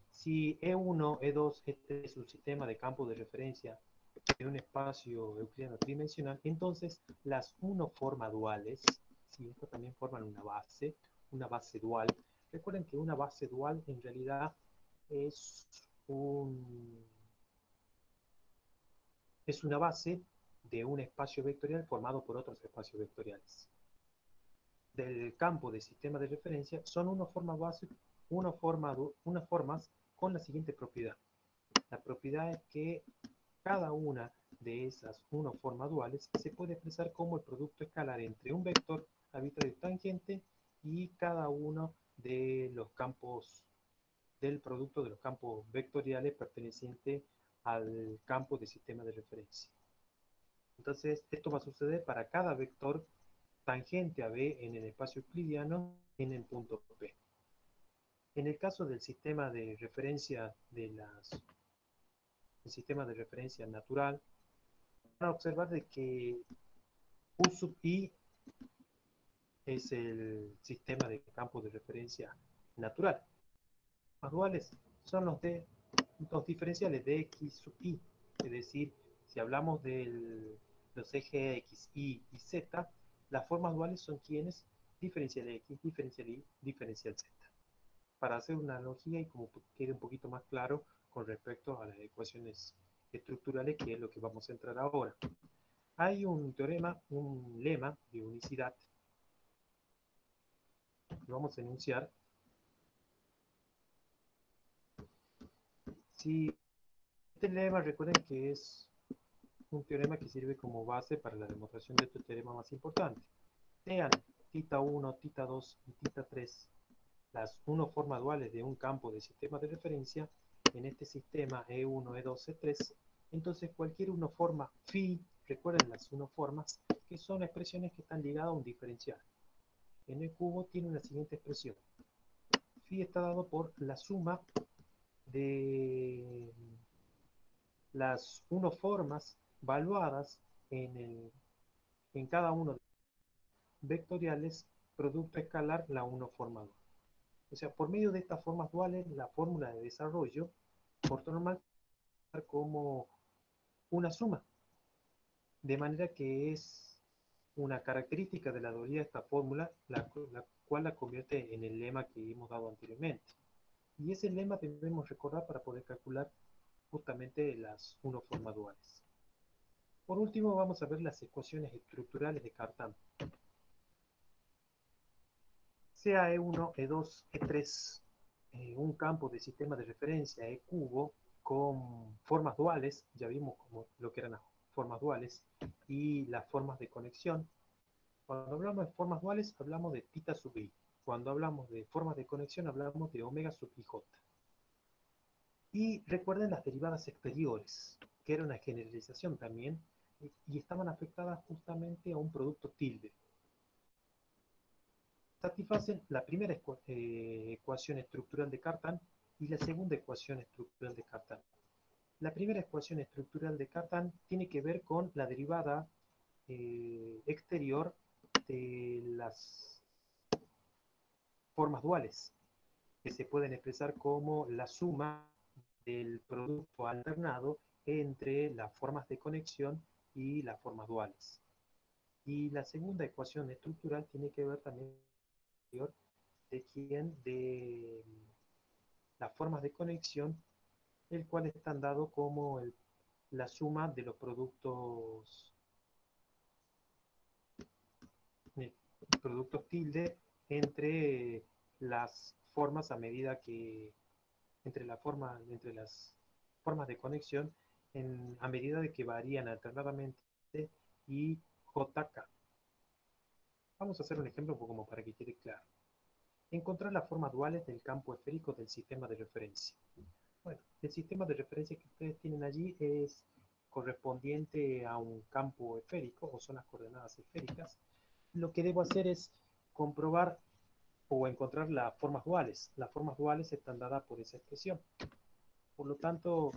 S1: Si E1, E2, este es un sistema de campo de referencia de un espacio euclidiano tridimensional, entonces las unoformas duales, si estas también forman una base dual. Recuerden que una base dual en realidad es, es una base de un espacio vectorial formado por otros espacios vectoriales. Del campo de sistema de referencia son unas formas con la siguiente propiedad. La propiedad es que cada una de esas unoformas duales se puede expresar como el producto escalar entre un vector arbitrario tangente y cada uno de los campos del producto de los campos vectoriales pertenecientes al campo de sistema de referencia. Entonces, esto va a suceder para cada vector tangente a B en el espacio euclidiano en el punto P. En el caso del sistema de referencia el sistema de referencia natural, van a observar de que U sub I es el sistema de campo de referencia natural. Los duales son los diferenciales de X sub I. Es decir, si hablamos de los ejes X, Y y Z, las formas duales son quienes diferencial X, diferencial Y, diferencial Z. Para hacer una analogía y como quede un poquito más claro con respecto a las ecuaciones estructurales, que es lo que vamos a entrar ahora. Hay un teorema, un lema de unicidad que vamos a enunciar, Si este lema, recuerden que es un teorema que sirve como base para la demostración de otro teorema más importante. Sean tita 1, tita 2 y tita 3 las formas duales de un campo de sistema de referencia, en este sistema E1, E2, E3, entonces cualquier forma phi, recuerden las formas, que son expresiones que están ligadas a un diferencial. En el cubo tiene una siguiente expresión. Phi está dado por la suma de las formas valuadas en cada uno de los vectoriales producto escalar la forma dual. O sea, por medio de estas formas duales, la fórmula de desarrollo, por normal, como una suma, de manera que es una característica de la dualidad de esta fórmula, la cual la convierte en el lema que hemos dado anteriormente. Y ese lema debemos recordar para poder calcular justamente las formas duales. Por último, vamos a ver las ecuaciones estructurales de Cartan. Sea E1, E2, E3, un campo de sistema de referencia E cubo con formas duales, ya vimos como lo que eran las formas duales, y las formas de conexión. Cuando hablamos de formas duales, hablamos de tita sub i. Cuando hablamos de formas de conexión, hablamos de omega sub ij. Y recuerden las derivadas exteriores, que era una generalización también, y estaban afectadas justamente a un producto tilde. Satisfacen la primera ecuación estructural de Cartan y la segunda ecuación estructural de Cartan. La primera ecuación estructural de Cartan tiene que ver con la derivada exterior de las formas duales, que se pueden expresar como la suma del producto alternado entre las formas de conexión y las formas duales. Y la segunda ecuación estructural tiene que ver también de las formas de conexión, el cual están dado como la suma de los productos tilde entre las formas a medida que entre las formas de conexión a medida de que varían alternadamente y JK. Vamos a hacer un ejemplo como para que quede claro. Encontrar las formas duales del campo esférico del sistema de referencia. Bueno, el sistema de referencia que ustedes tienen allí es correspondiente a un campo esférico o son las coordenadas esféricas. Lo que debo hacer es comprobar o encontrar las formas duales. Las formas duales están dadas por esa expresión. Por lo tanto,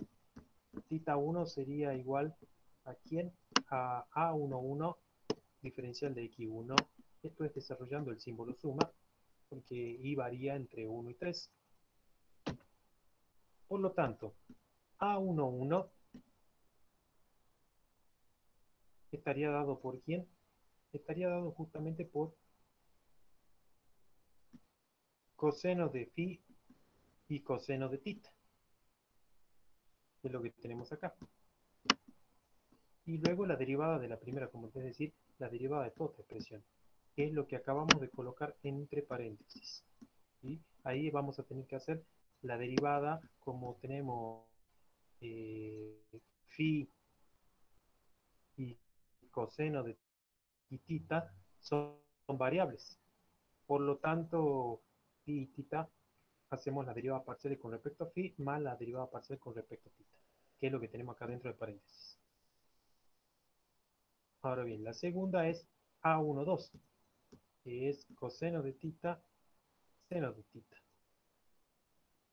S1: tita 1 sería igual a quién? A A11 diferencial de X1. Esto es desarrollando el símbolo suma, porque I varía entre 1 y 3. Por lo tanto, A11 estaría dado por quién? Estaría dado justamente por coseno de phi y coseno de tita. Es lo que tenemos acá. Y luego la derivada de la primera, como es decir, la derivada de toda esta expresión, que es lo que acabamos de colocar entre paréntesis. ¿Sí? Ahí vamos a tener que hacer la derivada, como tenemos phi y coseno de tita son variables. Por lo tanto, phi y tita hacemos la derivada parcial con respecto a phi más la derivada parcial con respecto a tita, que es lo que tenemos acá dentro de paréntesis. Ahora bien, la segunda es A12, que es coseno de tita, seno de tita.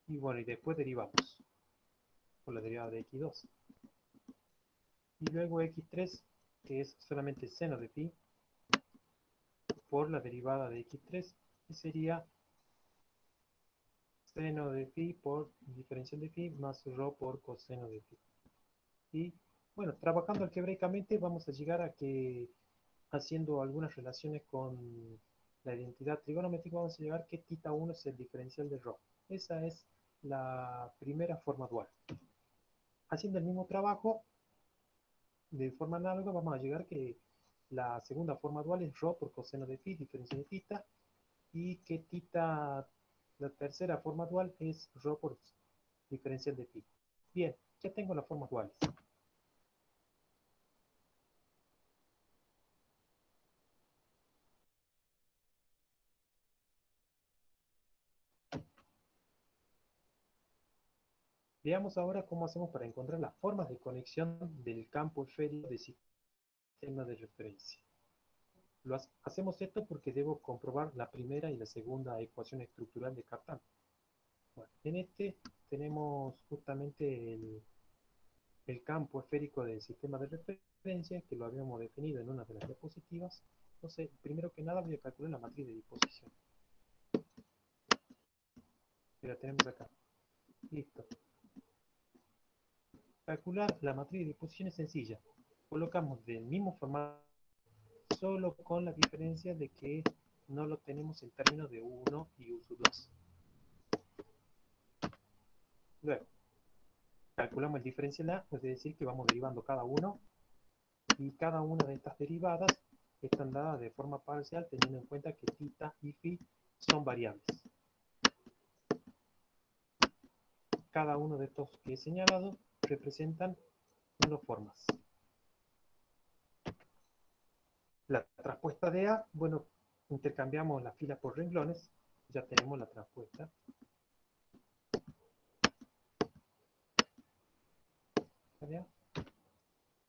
S1: Y bueno, y después derivamos por la derivada de x2. Y luego x3, que es solamente seno de pi, por la derivada de x3, que sería seno de pi por diferencial de pi más rho por coseno de pi. Y bueno, trabajando algebraicamente vamos a llegar a que haciendo algunas relaciones con la identidad trigonométrica vamos a llegar que tita 1 es el diferencial de rho. Esa es la primera forma dual. Haciendo el mismo trabajo de forma análoga vamos a llegar que la segunda forma dual es rho por coseno de phi, diferencial de tita, y que tita, la tercera forma dual es rho por diferencial de pi. Bien, ya tengo las formas duales. Veamos ahora cómo hacemos para encontrar las formas de conexión del campo esférico del sistema de referencia. Hacemos esto porque debo comprobar la primera y la segunda ecuación estructural de Cartan. Bueno, en este tenemos justamente el campo esférico del sistema de referencia, que lo habíamos definido en una de las diapositivas. Entonces, primero que nada voy a calcular la matriz de disposición. Que la tenemos acá. Listo. Calcular la matriz de disposición es sencilla. Colocamos del mismo formato, solo con la diferencia de que no lo tenemos en términos de U1 y U2. Luego, calculamos el diferencial A, es decir, que vamos derivando cada uno, y cada una de estas derivadas están dadas de forma parcial, teniendo en cuenta que θ y φ son variables. Cada uno de estos que he señalado representan unas formas. La traspuesta de A, bueno, intercambiamos las filas por renglones, ya tenemos la traspuesta.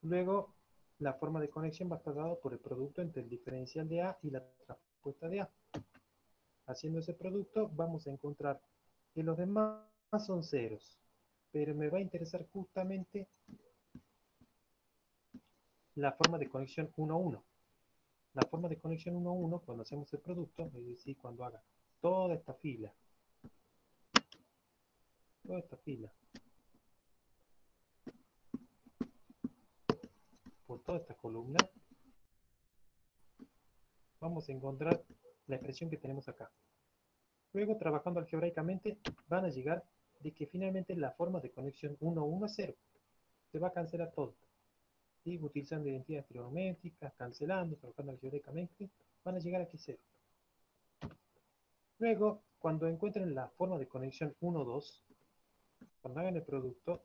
S1: Luego, la forma de conexión va a estar dada por el producto entre el diferencial de A y la traspuesta de A. Haciendo ese producto, vamos a encontrar que los demás son ceros, pero me va a interesar justamente la forma de conexión 1-1. La forma de conexión 1-1, cuando hacemos el producto, es decir, cuando haga toda esta fila, por toda esta columna, vamos a encontrar la expresión que tenemos acá. Luego, trabajando algebraicamente, van a llegar de que finalmente la forma de conexión 1-1 es 0. Se va a cancelar todo. ¿Sí? Utilizando identidades trigonométricas, cancelando, trabajando algebraicamente, van a llegar aquí 0. Luego, cuando encuentren la forma de conexión 1-2, cuando hagan el producto,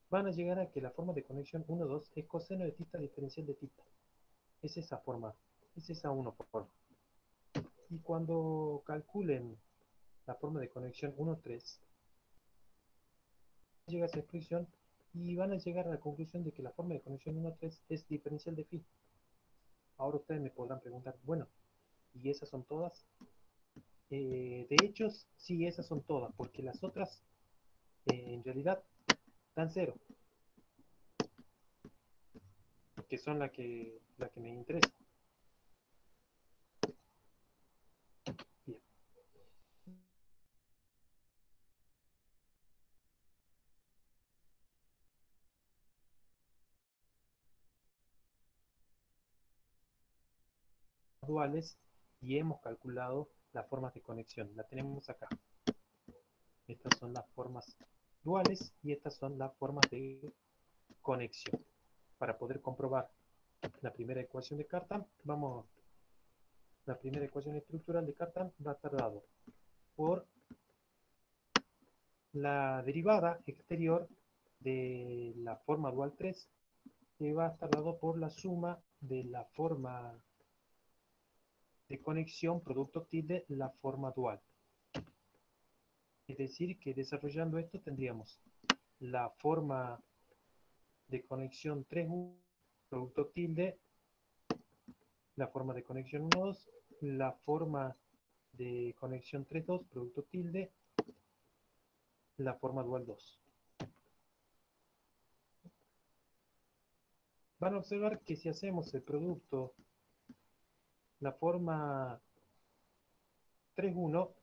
S1: van a llegar a que la forma de conexión 1-2 es coseno de θ diferencial de θ. Es esa forma, es esa 1 forma. Y cuando calculen la forma de conexión 1-3, llega a esa expresión y van a llegar a la conclusión de que la forma de conexión 1-3 es diferencial de φ. Ahora ustedes me podrán preguntar, bueno, ¿y esas son todas? De hecho, sí, esas son todas, porque las otras en realidad dan 0, que son la que me interesa. Bien. Duales y hemos calculado las formas de conexión. La tenemos acá. Estas son las formas duales y estas son las formas de conexión. Para poder comprobar la primera ecuación de Cartan, la primera ecuación estructural de Cartan va a estar dado por la derivada exterior de la forma dual 3, que va a estar dado por la suma de la forma de conexión producto tilde la forma dual. Es decir, que desarrollando esto tendríamos la forma de conexión 3-1 producto tilde, la forma de conexión 1-2, la forma de conexión 3-2 producto tilde, la forma dual 2. Van a observar que si hacemos el producto, la forma 3-1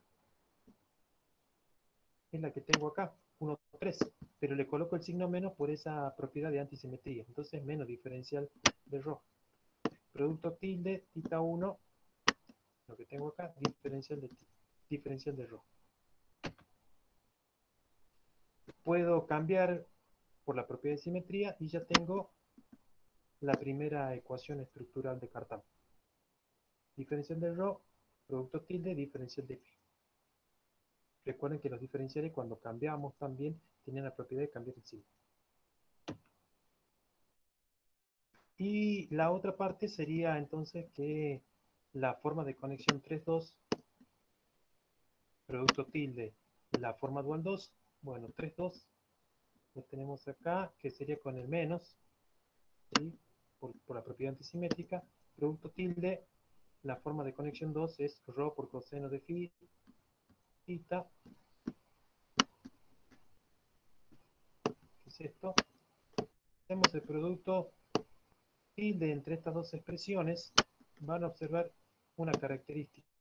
S1: es la que tengo acá, 1-3, pero le coloco el signo menos por esa propiedad de antisimetría, entonces menos diferencial de ρ. Producto tilde, θ 1, lo que tengo acá, diferencial de ρ. Puedo cambiar por la propiedad de simetría y ya tengo la primera ecuación estructural de Cartan. Diferencial de ρ, producto tilde, diferencial de φ. Recuerden que los diferenciales cuando cambiamos también tienen la propiedad de cambiar el signo. Y la otra parte sería entonces que la forma de conexión 3,2, producto tilde, la forma dual 2, bueno, 3,2, lo tenemos acá, que sería con el menos, ¿sí? Por la propiedad antisimétrica, producto tilde, la forma de conexión 2 es ρ por coseno de phi, theta, ¿qué es esto? Hacemos el producto tilde entre estas dos expresiones, van a observar una característica.